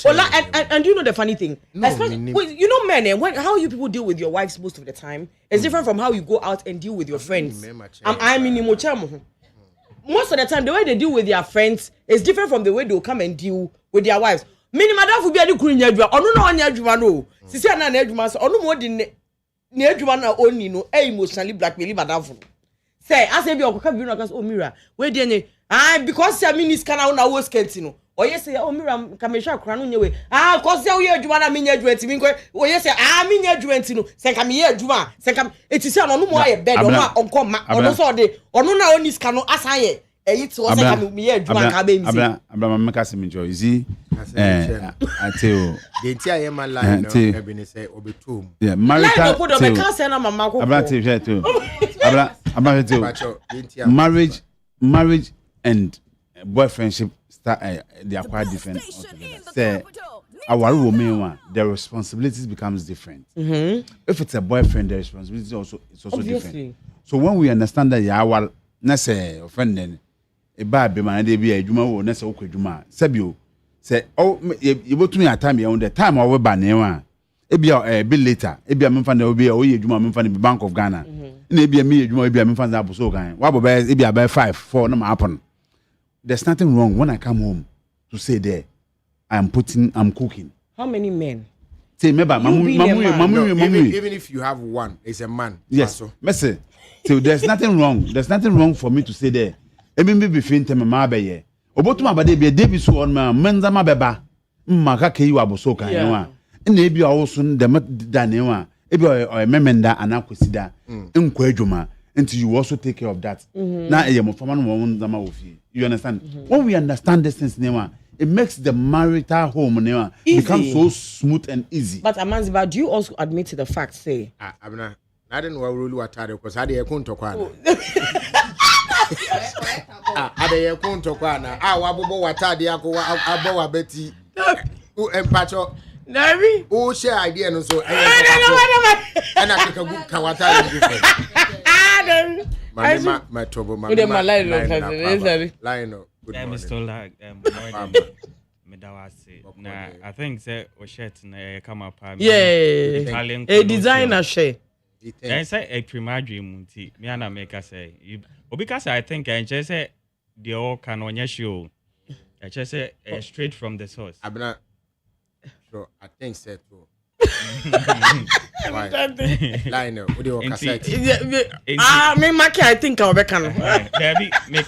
ola and you know the funny thing you know men how you people deal with your wives most of the time is different from how you go out and deal with your friends I mean most of the time the way they deal with their friends is different from the way they'll come and deal with their wives minimum that be adi kuru nya adwa onu na onya adwa no sisi na adwa so onu mo di ne adwa na oni no emotionally blackmail madam say as e be okoka bi no ka o mira we dey nye because say minis kana na wo skenti no oye say o mira ka me hwa akora no nye we cause say we adwuma na me nya adwuma ti mi nko oye say me nya adwuma ti no say ka me ye adwuma say ka eti say no mo aye bed o ma onko ma ono so de ono na oni ska no asan ye it was like me here Juma ka be mi say abra make us enjoy easy until the entire man line no be ni say obetum yeah marital marriage and boyfriendship start they are quite different altogether. Say our woman the responsibilities becomes different. If it's a boyfriend, the responsibility also different. So when we understand that our na say offend then e ba be man dey be adwuma wo na say okwadwuma sabio say oh you botu me time you the time we ba na wa e bia be later e bia memfa na obi o ye adwuma memfa na Bank of Ghana na e bia me adwuma e bia memfa na aboso kan wa bo be e bia by 5 4 na ma happen. There's nothing wrong when I come home to say there I'm cooking. How many men? Say remember even if you have one, it's a man. Yes. Messy. So there's nothing wrong. There's nothing wrong for me to say there. Even be between them and my baby. Obotuma bade be David so on ma menza ma beba. Maka ke you aboso kan wa. Na ebi also dem danewa. Ebi o memenda anakwesida. Nkwa adwuma. Until you also take care of that. Na eyemo fama no won zama ofie. You understand? When we understand this things now, it makes the marital home now become so smooth and easy. But Amanziba, do you also admit to the fact, say? Abna, I don't know what rule what are because I dey kunto kwana. I dey kunto kwana. Wabobo watade ako abo wabeti. Empacho. Nabi. Who share idea no so. And I take a good kawata. My trouble, my line up. Mr. Nah, I think that o shirt na come up. Yeah, a designer shirt. I say a primadry munti. Me ana make us say. Because I think I just say the all can on your show. I just say straight from the source. I'm not sure. I think so too. Line up. What do you cassette? Me Maki, I think I'll be can.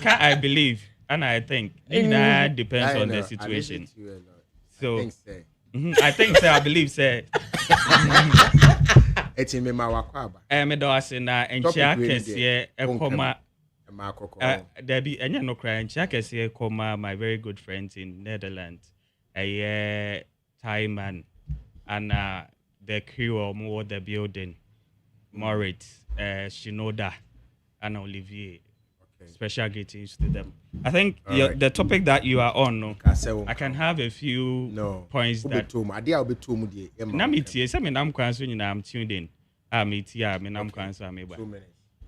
I believe. And I think it depends on the situation. So I think so. I believe so. It's in me mawakwaba. Me do ase na enchia kese ekoma. There be enya no cry enchia kese ekoma my very good friends in Netherlands. A Thai man and the crew of the building, Moritz, Shinoda, and Olivier. Special greetings to them. I think the topic that you are on, no, I can have a few points that. I'm tuned in.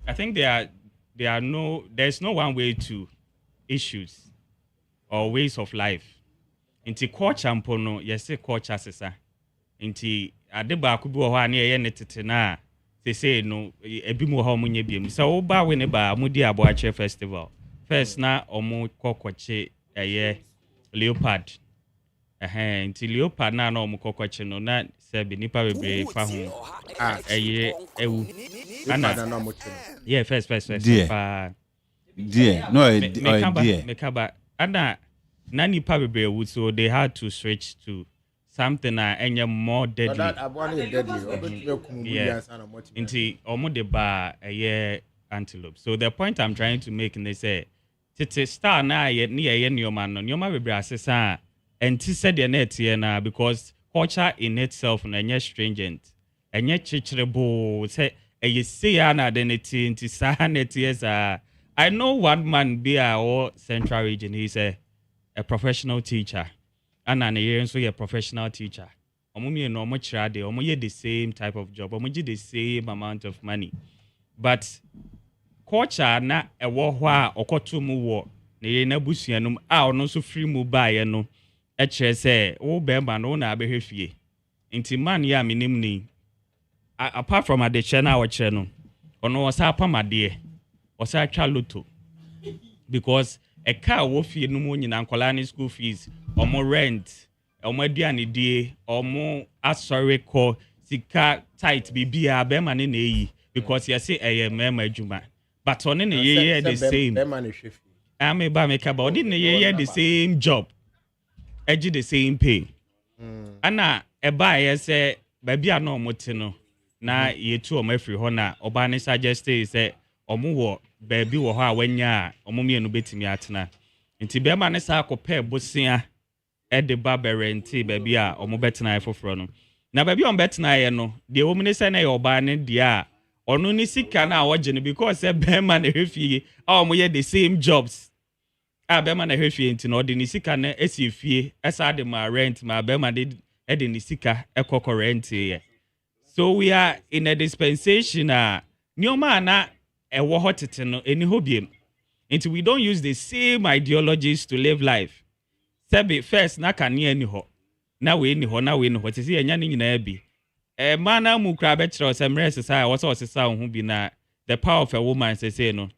I think there's no one way to issues or ways of life. Inti culture ampono, yes, culture sesa. Inti adeba kubu ho ani eye netete na. They say no, ebi mo ha munye biem. So oba we ne ba mudi aboache festival. First na omo kokwache leopard. Nti leopard na omo kokwache no na se be nipa bebre fa ho. Ewu. Ana yeah, first. Dear. No, dear. Mekaba. Ana na nipa bebre would so they had to switch to something any more deadly. Yeah. Into almost the bar a year antelope. So the point I'm trying to make in they say tete star na yet near your man on your my brasses and said the net here because culture in itself and yet stringent and yet chichable say a you see an identity into sahanet yes I know one man be our central region, he's a professional teacher. And an year so a professional teacher. Omumi no much rade, omoye the same type of job, omoji the same amount of money. But culture na e wo ho a okoto mu wo na ye na busuanum a ono so free mu ba ye no e kire se wo bemba no na abehwefie. Nti man ya minim ni apart from ade che na wo kire no ono osa pamade osa twa loto because a car wo fie no mu nyina nkola school fees omo rent omo aduane die omo asori ko sika tight bibia be ma ne na eyi because you say mema adwuma but on ne ye the same be ma ne hwefi am ba make ba odi ne ye the same job eji the same pay ana e ba ye say ba bia na omo te no na ye tu omo afri ho na oba ne suggest say omo wo baabi wo ho a wanya a omo mienu betimi atena nti bema ne sa akopɛ bosia de ba berenti baabi a omo betena efoforo no na baabi on betena ye no de wo mine se na ye oba ne dia a ono ni sika na awogye no because bema na hwefie a omo ye the same jobs a bema na hwefie nti no de ni sika na esifie esa de ma rent ma bema de ni sika ekoko rent ye. So we are in a dispensation nyoma na ewo hotete no eni hobiem. Until we don't use the same ideologies to live life. Sebi first na kane ani ho. Na we ni ho na we ni ho. Tisi enya ni nyina bi. Mana mu kra be kire osemre sesa wo so osesa ho bi na the power of a woman say no.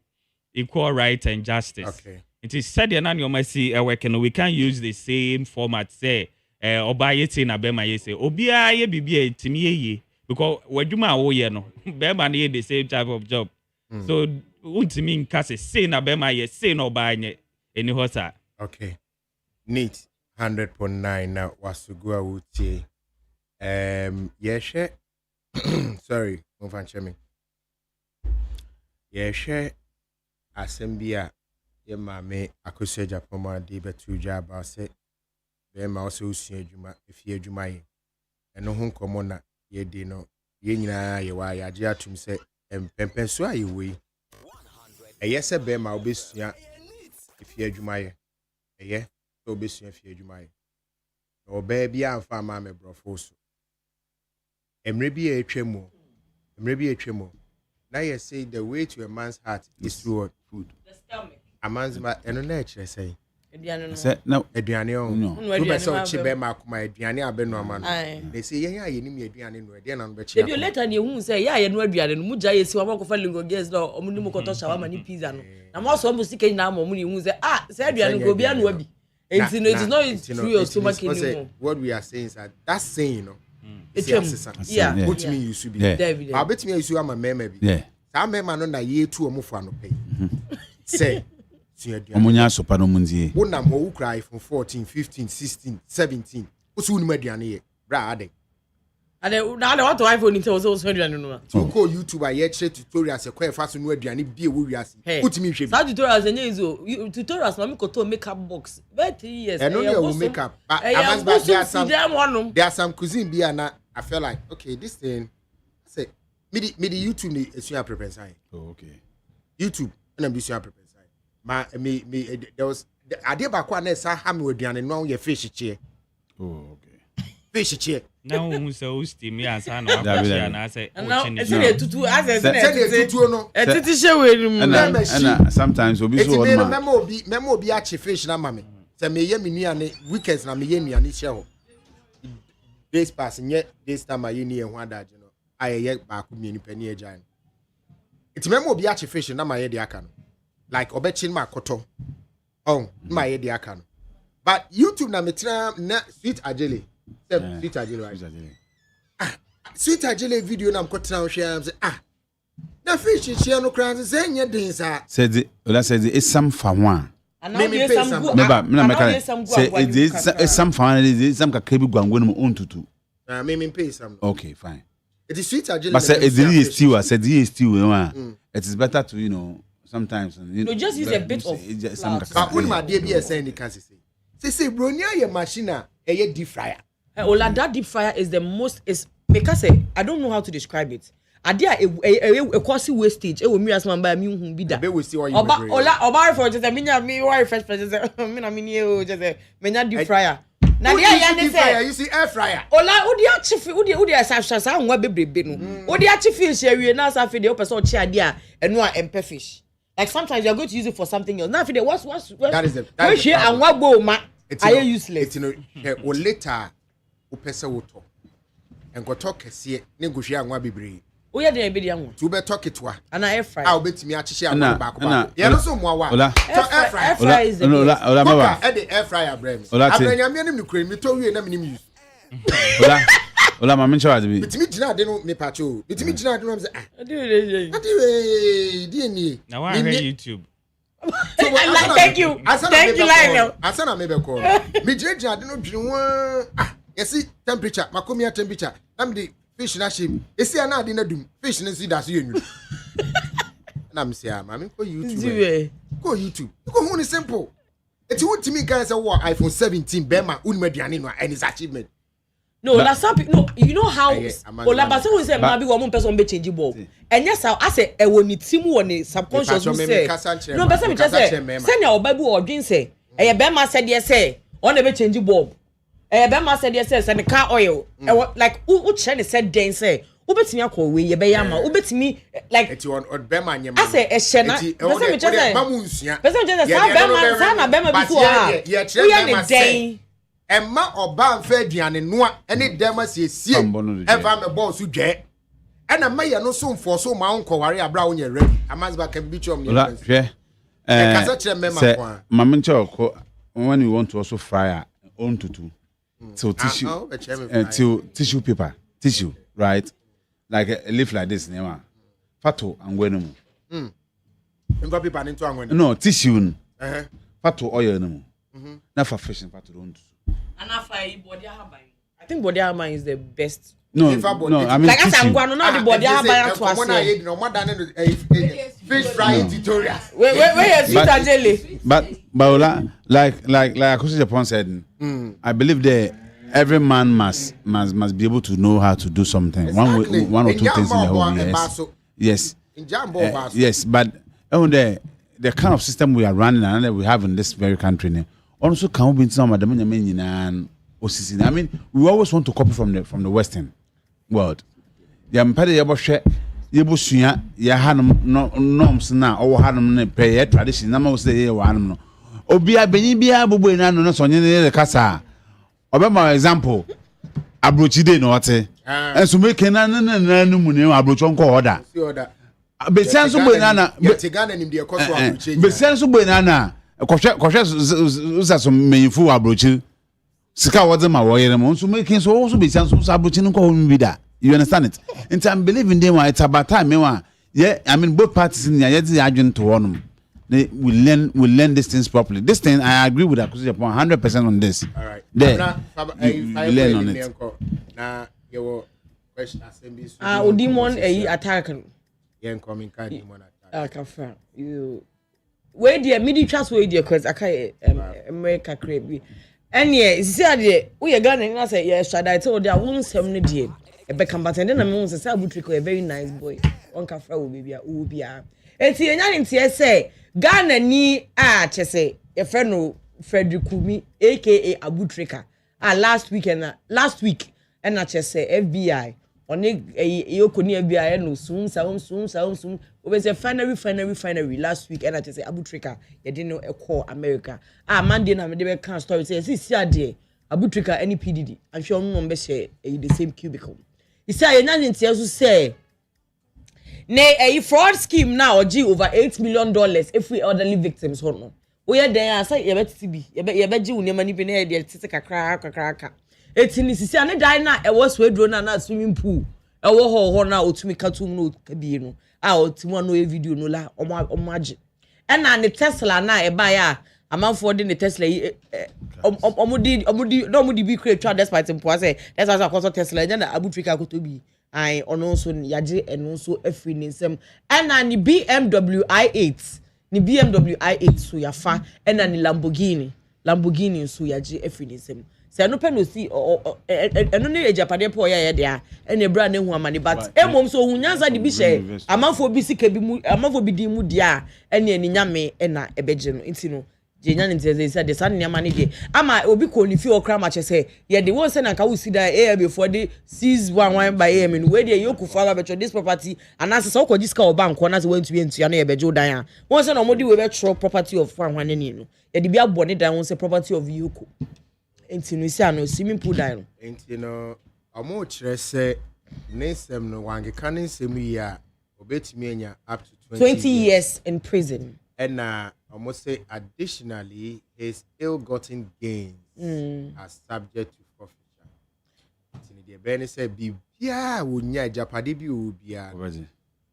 Equal right and justice. Okay. It is said na nyoma si work no we can use the same format say oba yeti na bema yesi. Obi a ye bibia timi ye because wadwuma wo ye no. Bema na ye the same type of job. So untimi nka say na bema ye say no ba nye eni ho sa. Okay. Neat 100.9 na wasugua wutie. Yeshe sorry, mfanchemi. Yeshe asembia ye mame akose Japan de betu jaba se bema also usia adwuma efie adwuma ye. Eno ho nkomo na ye de no ye nyina ye wa ya je atum se empempenso aye we. Eye se bema obesua efie adwuma ye. Eye so obesua efie adwuma ye. No ba bia amfa ma me brofo so. Emre bi etwemo. Now you say the way to a man's heart is through food. The stomach. A man's ma eno na ekire say. No, Aduane on. No be so chibe ma kuma aduane abenu ama no. They say yen ya yenim aduane no e na no be chi. Ebi later na ehun say ya ye no aduane no mu gya yesi wa ko fa lingo guest no omu ni mu ko to shawarma ni pizza no. Na mo so mu sika na mo mu ni ehun say say aduane go bia no abi. Enti no it is not through your stomach anymore. What we are saying is that saying no. Yeah. What me you should be. I bet me you should am a meme bi. Yeah. Sa meme no na ye tu omo fo anope. Say omunya sopa no munzie. Wonam ho cry from 14, 15, 16, 17. Osu unu aduane ye. Bra ade. Ade na what to iPhone into so aduane no. To call YouTuber ye share tutorials e kwa fa so no aduane bi e wo wiase. Put me hwe bi. Sa tutorials enye izo tutorials na me ko to makeup box. About 3 years. And only will makeup. There are some cuisine be na I feel like okay this thing say me the YouTube ni esua prepare sign. Oh okay. YouTube and I'm this prepare sign. Me there was ade ba kwa na sa ha me aduane no ye fish chair. Oh okay. Fish chair. Now who so steam me answer no and I say tutu as say tutu no. Etiti she we mu. And sometimes obi so one man. Memo obi ache fish na mame. Say me ye me nuane weekends na me ye nuane share ho. Days pass nye this time aye ni ehun adaje no. Aye ba ko mienu pani agyan. Iti memo obi ache fish na ma ye de aka no. Like obechin ma koto. Oh, ma ye de aka no. But YouTube na metra na sweet ajele. Sweet ajele right. Sweet ajele video na mkotra ho hwe am say na fish share no kran say nye den sa. Said Ola said it's some fa one. Me say it's some fun some kakrebi gwango no ontutu. Me pay some. Okay, fine. It is sweet ajele. But say it is still it is better to sometimes just use a bit of some when my dear be saying the can say bronia your machine a deep fryer. Ola that deep fryer is the most is because I don't know how to describe it. Adia a quasi wastage e wo mi asman ba mi hu bi da be we see what you oba for just me worry fresh me na me ni o just me na deep fryer na dia ya ne say you see air fryer Ola odi achifi odi sa nwa bebrebe no odi achifi hye na sa fe de o person chi ade a eno a empe fish like sometimes you are going to use it for something else now fe de what's that is the anwa gbo ma are useless it no o later o pese wo to enko to kese ne gohwe anwa bebrebe oya de be dia ho to be talk it wa ana air fryer obetimi achiche anwa ba ko ye no so mo wa air fryer is the Ola mama e the air fryer brem abranyam nim ni kure mi to wie na mi nim use Ola mama ncha wade bi bitimi gina de no me pacho bitimi gina de no say di ni na wa hear YouTube thank you Lionel asana me be call me gina de no dwin wa yesi temperature makomia temperature am di fish na shim esi ana ade na dum fish na si da so yenyu na me say mama go YouTube. Go YouTube. Go who is simple. It's what to me guys say what iPhone 17 Bema unmediani no and his achievement. No, that's some no, you know how Ola Basa will say maybe one person be change bulb. And yes, I say e woni timu woni subconscious will say. No, but me just say send your Bible or dream say. E Bema said yes say on be change bulb. E Bema said yes say send the car oil. Like who Chinese said then say ubetimi akọ we ye be yama ubetimi like eti on Bema nyema. I say e shena. Person me just say. Person just say Bema sa na Bema bi so ha. We ne den. Emma oba mfa aduane noa ene dem asiesie eva me boss dwe ena ma ye no so mfo so ma onko ware abra onye ready amazba can be chom la hwe kaza kire mema kwa mama nche okọ when you want to also fry on tutu so tissue paper tissue right like a leaf like this nema fato angwenu mu ngo paper into angwenu no tissue fato oil no mu na for fishing fato don't. And I think body armor is the best. No, I mean, like as I'm going now the body armor to us. No more than fish frying tutorial. Where is it jelly? But like Akosi Japan said, I believe that every man must be able to know how to do something. Exactly. One or two things in the whole yes. In Jambo yes, but the kind of system we are running and that we have in this very country now. Also, can we be some of the and OCC? I mean, we always want to copy from the Western world. Yeah, mpade yebo hwe yebo sua ya hanum norms na owo hanum ne pay tradition na ma wo say ye wa hanum no. Obi abenyi bia bobo ina no so nye ne kasa. Obema example abrochi dey no ote. Enso make na no mu ne abrochi onko order. See order. Besian so bo ina na Tigana nim de ekoso abrochi. Besian so bo ina na kɔhwɛ usaso menyifu abrochi sika wode ma woyere mo nso making so also be chance so abrochi nko ho bi da you understand it and I'm believing them it's about time me wa yeah I mean both parties in here dey adwin to honum they will learn these things properly. This thing I agree with Akosi Japan 100% on this. All right there learn on it na your question assembly odimon attack yen coming card demon attack kafa you where the middle class where the cause aka America crave any see the we Ghana na say yes I told you won sem no die e be come but then na me say Abutriko a very nice boy on kafa wo bia wo bia enti enya ntie say Ghana ni a chese e friend no Frederick Kumi aka Abutrika last week and chese FBI oni eyokoni FBI no soon we say finally last week and I just say Abutrika you didn't know a call America Monday na me dey can story say see ade Abutrika any PDD I'm sure no be share the same cubicle you say you nyan ntia so say ne a fraud scheme now oji over $8 million if we elderly victims ho no we dey say you bet bi you bet ji unema ni bi na dey tete kakra etini sisi ane dai na e was we drone na swimming pool e wo ho na otumi katum no kabi no otimo no e video no la omage e na ne Tesla na e ba ya amanfo de ne Tesla omudi bi create try despite mpo say that's why I Tesla nya na Abutrika akotobi ai ono so yaje eno so afri ne nsem e na ni BMW i8 so yafa e na ni Lamborghini so yaje afri ne nsem say no pen no see eno ne ejapade po ya dia ene bra ne hu amane but emom so hu nyansa de bi hye amanfo bi sika bi mu amanfo bi di mu dia ene ani nyame na ebeje no nti no je nya ne nteze say de san ne amane de ama obi ko ni fi okra ma che say ye de won say na ka wusi da before the 611 by am no we de yoku father becho this property and as so ko jiska o bank na say want to be ntua na ebeje odan a won say na omodi we be throw property of fan hwane ni no ye de bi abone dan won say property of yoku enti no sia no swimming pool dan enti no amo kire se nesem no wange kansem yi a obetimi anya up to 20 years in prison and almost say additionally his ill-gotten gains are subject to forfeiture. enti the ben say bibia wonya japade bi obia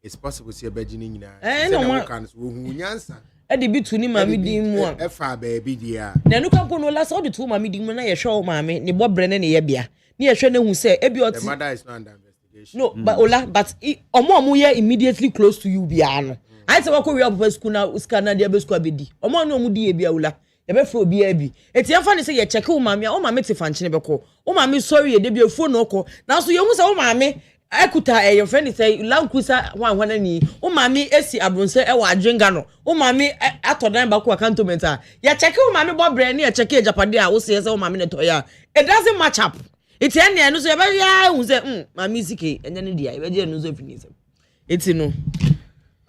it's possible say abegini nyina no kan so hu nyansa e bi tu ni mami din mu a e fa ba bi dia na no kan no la so de tu mami din mu na ye hwe mami ne bobre ne ye bia ne ye hwe ne hu say e bi oti the mother is not under investigation no but Ola but omo ye immediately close to you bia no I say we go we school na scanner dey be school abedi omo no mu di e bia wula e be fro bia bi eti afa ne say ye check wo maame o maame te fanchine be ko o maame sorry e dey bia phone no ko na so ye hu say o maame ekuta your friend say Land Cruiser 1 ni o maame esi abronse e wa adwenga no o maame atodan ba ko cantonment a ye check wo maame bo bre ne ye check ejapade a wo say o maame ne to ya it doesn't match up eti ene no so ye be ya hu say maame sike enye ne dia e be je no so finish eti no.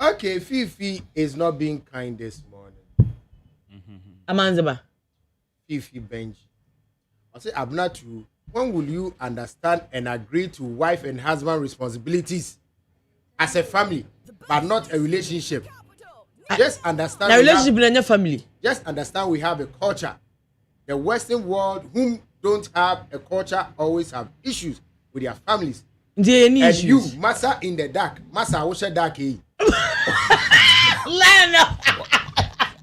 Okay, Fifi is not being kind this morning. Amanzeba. Fifi Benji. I say, Abnatu, when will you understand and agree to wife and husband responsibilities as a family, but not a relationship? Just understand. A relationship in your family. Just understand we have a culture. The Western world, whom don't have a culture, always have issues with their families. And issues. You, Massa in the dark, Massa Osha dark.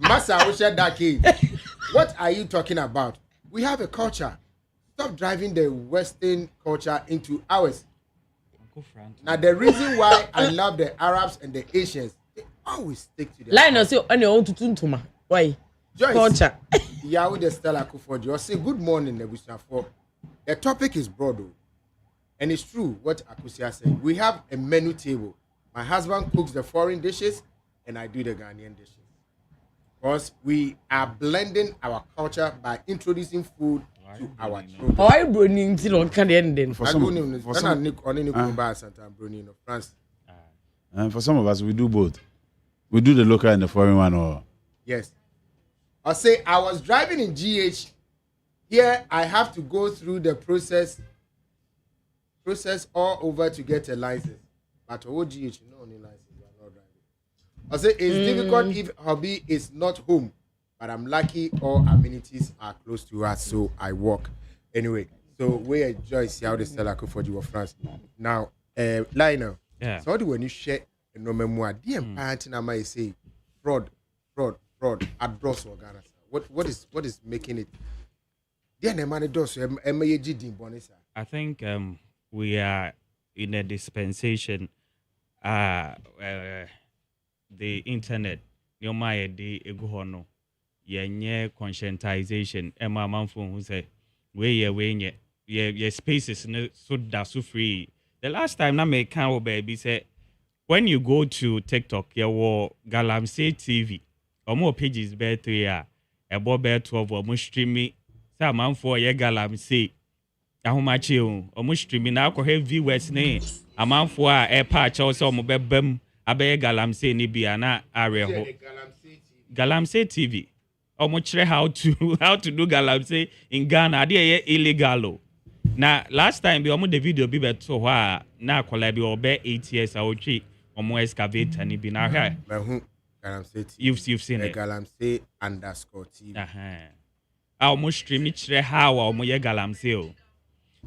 Massa Osha dark. What are you talking about? We have a culture. Stop driving the Western culture into ours. Now the reason why I love the Arabs and the Asians, they always stick to the Linus, you on your own to Tuntuma. Why? Joyce, culture. Yahweh the Stella Kufojo. You say good morning, Nebusha. The topic is broad, though. And it's true what Akusia said. We have a menu table. My husband cooks the foreign dishes and I do the Ghanaian dishes. Because we are blending our culture by introducing food to our children. How are you bringing it on Canadian? For some of us, we do both. We do the local and the foreign one. Or yes. I say I was driving in GH. Here I have to go through the process all over to get a license. But OGH, you know, only license, you are not driving. I say it's difficult if hubby is not home, but I'm lucky all amenities are close to us, so I walk. Anyway, so we enjoy see how they sell a for you France. Now, Lionel, yeah. So when you share no memoir, the parenting might say fraud, address or Ghana. What is making it? I think we are in a dispensation. The internet, your my de eguhono, yenye conscientization. Emma Manfon who say, we ye spaces no so free. The last time na me can baby say, when you go to TikTok, you will Galamsey TV, or more pages bear 3 about bear 12 or more streaming. Some man for ye Galamsey. Ahomachi o streaming na ko have viewers ne amanfo a e patch also mo bebam abaye Galamsey ni bia na areho Galamsey TV omo kire how to do Galamsey in Ghana dey ye illegal. Na last time bi omo the video bi beto ho a na akola bi obe 8 years a otwi omo excavator ni bi na ha Galamsey TV. You've seen it. Galamsey _TV. Omo streaming kire how omo ye Galamsey o.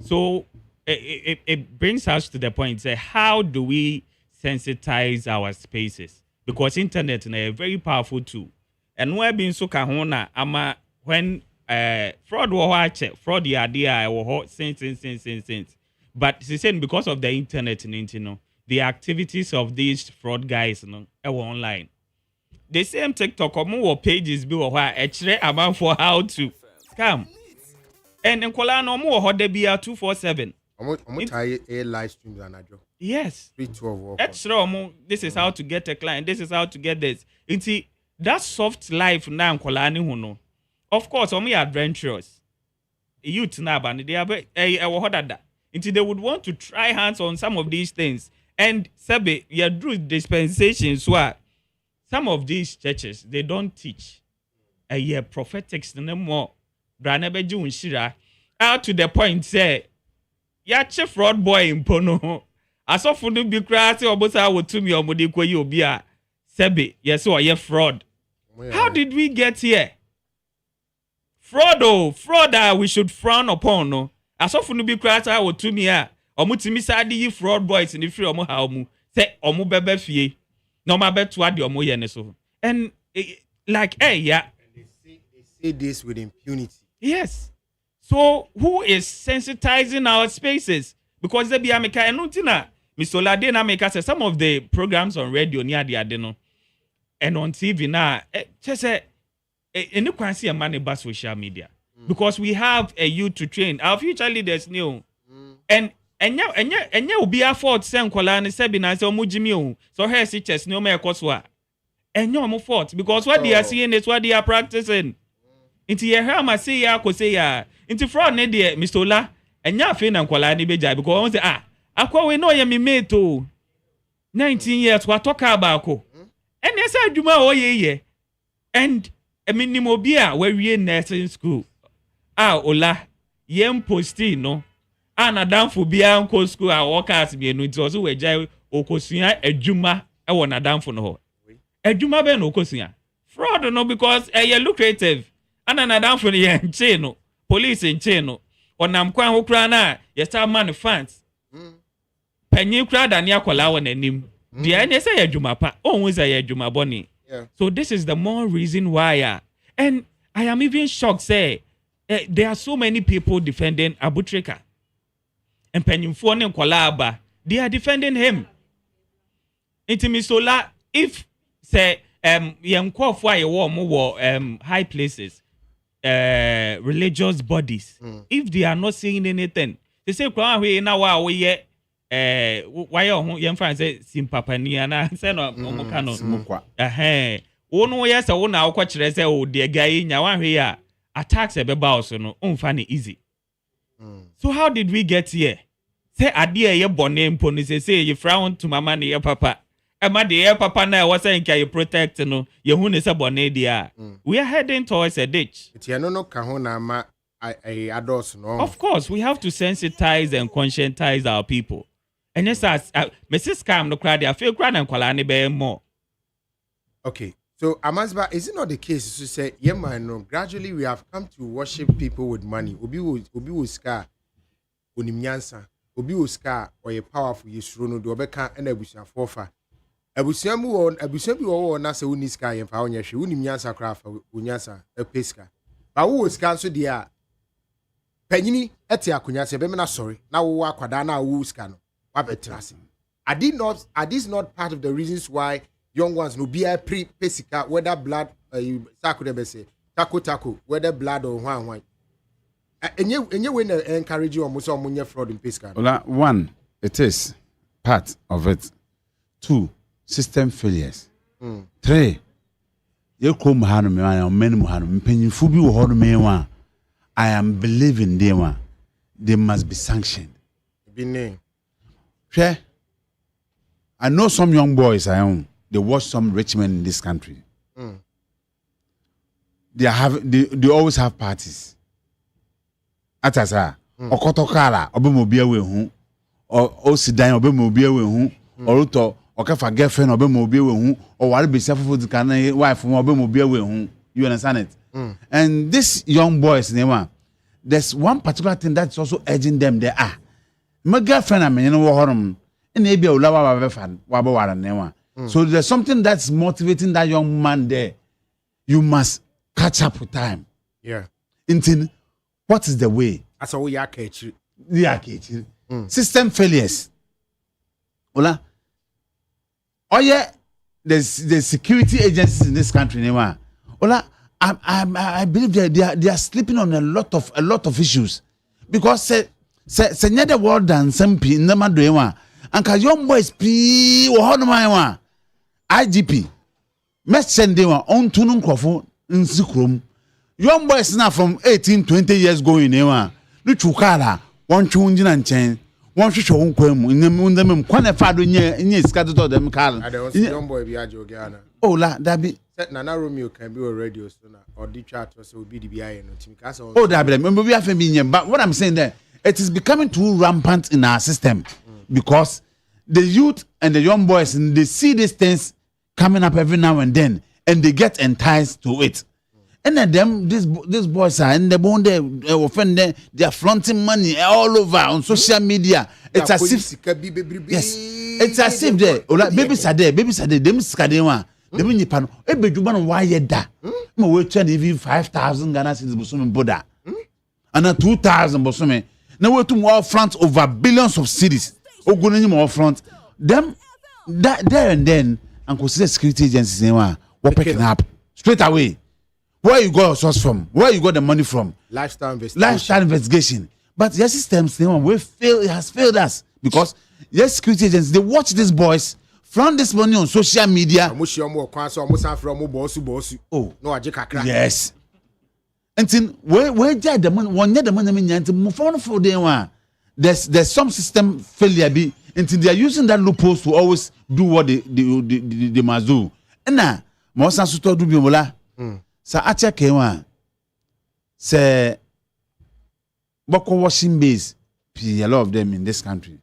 So it brings us to the point, say, how do we sensitize our spaces? Because internet is a very powerful tool. And we're being so kahona, ama when fraud fraud the idea since. But she said because of the internet, the activities of these fraud guys are online. The same TikTok or more pages be actually about for how to scam. And in Kola no more hot be 247. Live streams and yes. 312. Extra this is how to get a client. This is how to get this. It's that soft life now Kola ni huno. Of course, only adventurous. Youth now, but they are they would want to try hands on some of these things. And Sabe, you drew dispensations where some of these churches they don't teach prophetics no more. Branebe Shira out to the point say ya chief fraud boy in Pono. As often do be crazy or both I would to me or Modiko you be a Sebi, yes, or ye fraud. How did we get here? Fraud we should frown upon no. As often do be crazy I would to me or Mutimisadi fraud boys in the free omo haumu say omo bebe fie. No my bet to add your moye so. And like yeah. They say this with impunity. Yes. So who is sensitizing our spaces? Because they be America and Nutina. Mr. Lade na make us some of the programs on radio near the Adeno. and on TV now, just say any quantity of money about social media because we have a youth to train. Our future leaders new and will be a fault. Same Kolani Sebina so mujimio so her teachers no more coswa. And no fault because what they are seeing is what they are practicing. Into your hammer say ya kosea into fraud ne de Mr. Ola and ya fin and Kolani beja because say akwa we know ya me mate to 19 years what talk about ko. And yes I do my ye and a minimobia where we in nursing school. Ola yem posti no. Na down for bia uncle school I work as me no it also we jai okosua adwuma e wona down for no. Adwuma be no okosua. Fraud no because you lucrative. Na down for the chain no. Police in chain no. Onam kwan ho kra na you start man fans. Panyi kra da ne akola won anim. The any say adwuma pa. Onwe say adwuma boni. So this is the more reason why and I am even shocked say there are so many people defending Abutrika. And Penyumfo ne Nkwalaba, they are defending him. Intimisola, if say yemkwofo aye wo mo high places, religious bodies, if they are not saying anything, they say kwa we na wa we ye why yemfa say simpapani ana say no omukano ono yes wo na akwa kire say o de guy nya wa hwe ya attacks ebeba also no umfa ne easy. So how did we get here? Say adie ye bone mpo ni say you frown to mama ne ye papa. Ema de ye papa na was saying can you protect no ye hu ne say bone dia. We are heading towards a ditch. Ti no ka ho na ma adults no. Of course, we have to sensitize and conscientize our people. And yes as Mrs. Cam no crowd I feel crowd and kwala ne be more. Okay. So Amazba, is it not the case to say, yeah, man, no, gradually we have come to worship people with money. Obi will scar, unimyansa, Obi will scar, or a powerful Yesruno, do Obeka and Abusia forfa. Abusamu or Nasa Uniska and Paonia, Unimyansa craft, Unyasa, a pesca. But who was cancel the Penny, Etia Kunyasa, Bemina, sorry, now walk Quadana, who scano, Wabetrasi. Are these not part of the reasons why? Young ones no be a pre-pesica, whether blood, say, taco, whether blood or one. And you win encourage you almost on your fraud in pesca. One, it is part of it. 2, system failures. 3, you come Hanum, men Muhanum, penny Fubi Horme. I am believing they must be sanctioned. Be named. I know some young boys I own. They watch some rich men in this country. They always have parties. Atasa, okotokala, obemobia we hu, or osidan obemobia we hu, or uto, okafa girlfriend obemobia we hu, or wale be self-food kana wife from obemobia we hu. You understand it? And these young boys, there's one particular thing that's also urging them there. My girlfriend, I mean, you know, and maybe a so there's something that's motivating that young man there. You must catch up with time. Yeah. Until what is the way? That's all we are catching. System failures. Ola. Oh yeah, there's security agencies in this country. Ola, I believe they are sleeping on a lot of issues because say the world and some people never do it. And cause young boys pee or my IGP must send them on tunum crofo in Sikrum. Young boys now from 18-20 years going anywhere. No chukara, one chungin and chain, one show on quem in them quantified in your scattered to them car. I don't see young boy be a Jogana. Oh, la, that be set Nana Romeo can be a radio sooner or the chat was will be the BI and Timcastle. Oh, that remember we have been, but what I'm saying there, it is becoming too rampant in our system because the youth and the young boys and they see these things coming up every now and then and they get enticed to it. And then them these boys are in the bone they are flaunting money all over on social media. It's as if yes, it's as if they babies are there, them skadewa. Them in Japan, ebejuban why da. Me we turn even 5,000 Ghana cedis bosome boda. And 2,000 bosome. Now we to more front over billions of cities. Ogunani more front. Them that there and then and consider security agencies What picking up straight away? Where you got your source from? Where you got the money from? Lifestyle investigation. But your systems, it has failed us because yes, security agents they watch these boys from this money on social media. Oh, no, yes. And then where the money, one the money, for them. There's some system failure be until they are using that loopholes to always do what they must do. And now, most of do be mola. Sa acha kewa. Say, boko washing base. A lot of them in this country.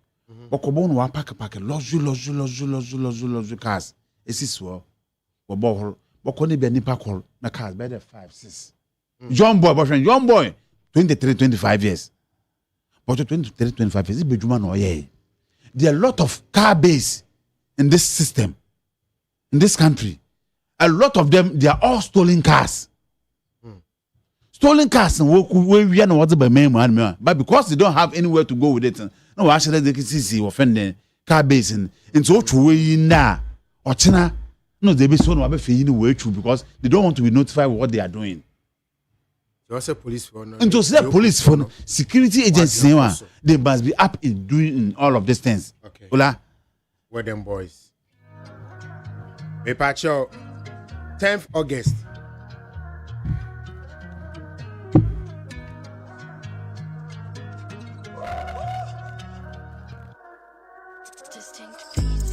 Boko bon wa pack luxury cars. Esi so. Boko ni be nipa call na cars by the 5, 6. Young boy, 23, 25 years. But 23, 25 years, there are a lot of car base in this system, in this country. A lot of them, they are all stolen cars. Stolen cars, but because they don't have anywhere to go with it, no, actually, they can see offending car base and so true now. Or China, no, they be so no way true because they don't want to be notified what they are doing. Police phone. And to say police phone, security agencies, they must be up in doing all of these things. Okay. Ola, where them boys? Pacho, 10th August.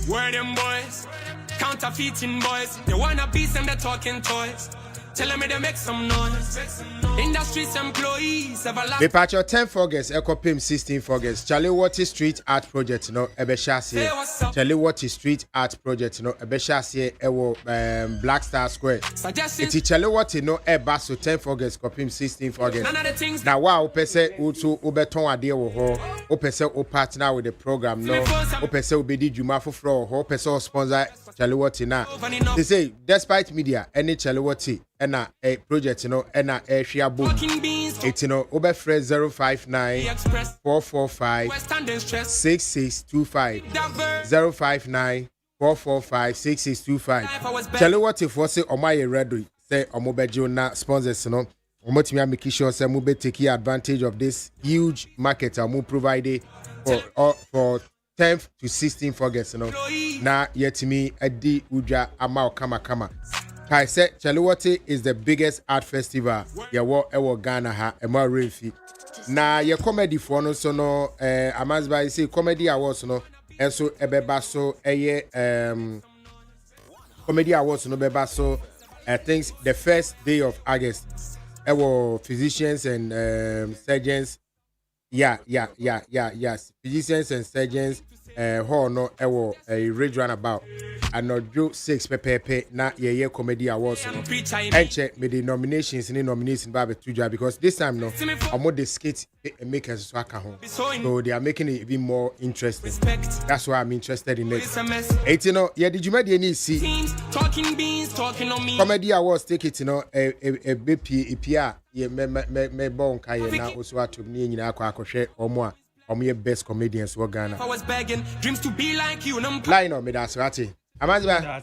Where them boys? Counterfeiting boys. They wanna be some that talking toys. Tell me they make some noise. Industries employees everlasting. Pacho 10th August, FM15 16th August. Charlie Water Street Art Project, no, Ebeshasi. Charlie Water Street Art Project, no, Ebeshasi, Ewo, Black Star Square. It's Charlie Water, no, Ebaso 10th August, FM 16th August. Now, wow, Pese, Utu, Ubeton, Adia, ho, Opese, O partner with the program, no, Opese, Ubedi, Jumafo, Fro, Ho, Pese, sponsor, Charlie Water now. They say, despite media, any Charlie Water, and a project, you know, and a share book. It's, you know, over 059 445 6625. 059 445 6625. Tell you what if we say, oh, my ready, say, oh, mobile na sponsors, you know, Omotimi make sure say, move take advantage of this huge market, and move provide for 10th to 16th August, you know. Now, yet to me, Adi Uja Amao Kama. I said Chaliwati is the biggest art festival. Ewo Ghana ha ema refi. Na ye comedy for no so no Amazba say comedy awards no enso ebeba so eye comedy awards no beba so I think the first day of August. Ewo physicians and surgeons. Yes. Physicians and surgeons hall no ewo a red runabout. And not do 6 pepe na ye comedy awards no. And check me the nominations in nomination by Tuja because this time no I'm the skit make us swaka home. So they are making it even more interesting. That's why I'm interested in it. 18 no yeah did you make any see comedy awards take it you know a BP ye me bon kai na also atum ni nyina akwa omo a best comedians were Ghana. I was begging dreams to be like you. Line on me that's right. Amazba,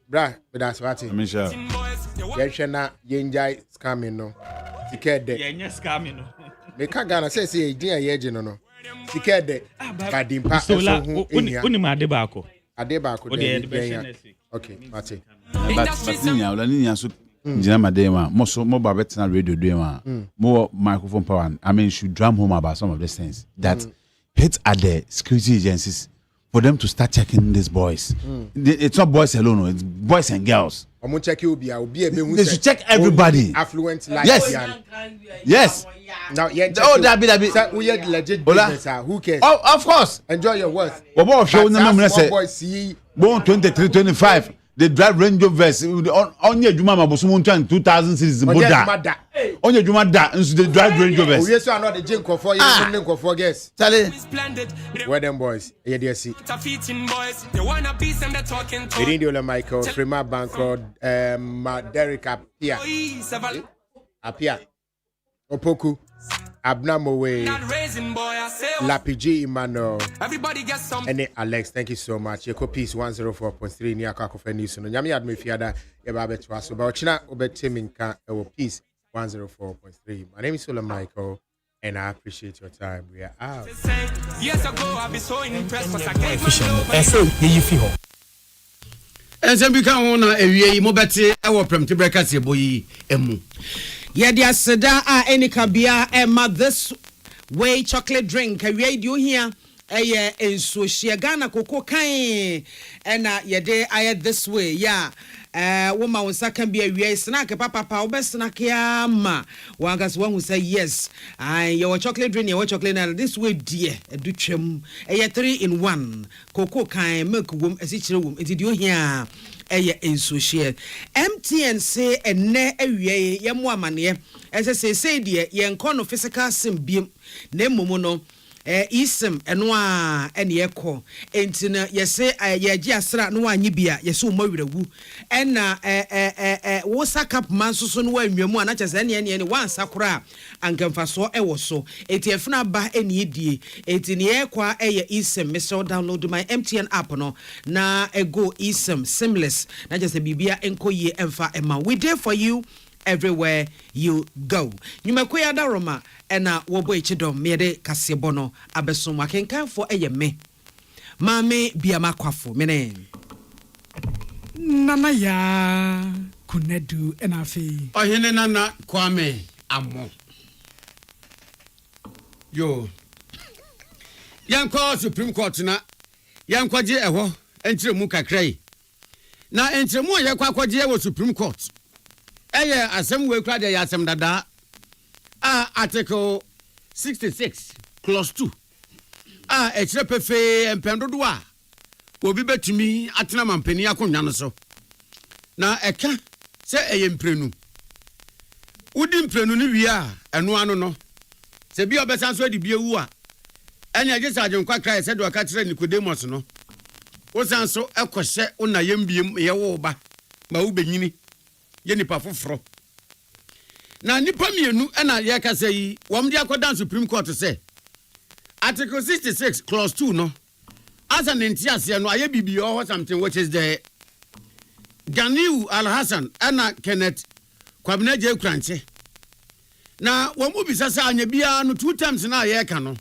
bra, that's what it. Yeshana, Yenjai scamming no. Ticket de. Yeah, scamming no. Make Ghana say, dear Yejin no. Ticket de. Kadimpa. Unima Adebako. Okay, Mate. But Nina, so Jama Dema, more Babetana radio doing more microphone power. I mean, should drum home about some of these things that hit at the security agencies. For them to start checking these boys. It's not boys alone, it's boys and girls. They should check everybody. Affluent life. Yes. Now, that be. We are legit business. Who cares? Oh, of course. Enjoy your worth. Born 23, 25. They drive Range Rovers. On your Juma Bosumunta in 2000 cities. On your Juma da, and they drive Range Rovers. Yes, you are not the gym for you. For guess. Where them boys? Yeah, dear see. Ola Michael, Frema Bankroad, Derek Apia. Opoku. Abnamowe, Not raising boy, I say what? Lapiji Emmanuel, Everybody get some. and Alex. Thank you so much. Yeko Peace 104.3 near Kakofe News. No, Yami Admi Fiada, Yababe to us about China, Obet Timinka, Peace 104.3. My name is Ola Michael, and I appreciate your time. We are out. Years ago, I've been so impressed because I gave my love. And some become one a year, Mobati, our prem to break us a boy, emu. Yadia Seda, any cabia, Emma, this way chocolate drink, a radio here. In so she Ghana cocoa kind and yede I had this way, yeah. Woman was can be a year snack, papa, best snack, yeah, ma. One gas one who say yes. Your chocolate drink, your chocolate, and this way, dear, a duchem, a 3-in-1, cocoa kind, milk womb, as each room, it did you here. In so share MTN say and ne awie yamwa mane as I say dear yen kono physical sim biem ne momono isem eno a ene yeko entina yese ye asra no anyi bia yese o mawirawu ena wo sakap mansoso no anwamu ana kyese ne wan sakora ankemfaso ewo so etiefuna ba ene die etini yekwa isem Mr. download my MTN app no na ego isem seamless na kyese bibia enkoye emfa ema we there for you everywhere you go. Nyumakoya da Roma ena wobo ichidom mede kasebono abesom akenkan for me. Mame biama kwafo mene. Nana ya kunedu enafi. Ohene nana kwame amo. Yo. Yanko Supreme Court na yankwaje eho entremu kakrai. Na entremu yakwaje ewo Supreme Court. Asem we kra de asem dada article 66 clause 2 ekire pefe empendodo a obi betumi atena mampani akonwa no so na eka se emprenu udi mprenu ni wi a eno ano no se bi obesan so adi bi ewu a enya je sa ajenkwa kra se do aka kire Nicodemus no wo san so ekohye una yembiem ye wo ba ma wo benyini ye nipa foforo na nipa mienu na ye ka say wom dia kodan Supreme Court say article 66 clause 2 no as an entiase no aye bibi or something which is the Ganiu Al Hassan and Kenneth Kwabena Je Kranche na wom bi sasa anya bia no 2 times na ye ka no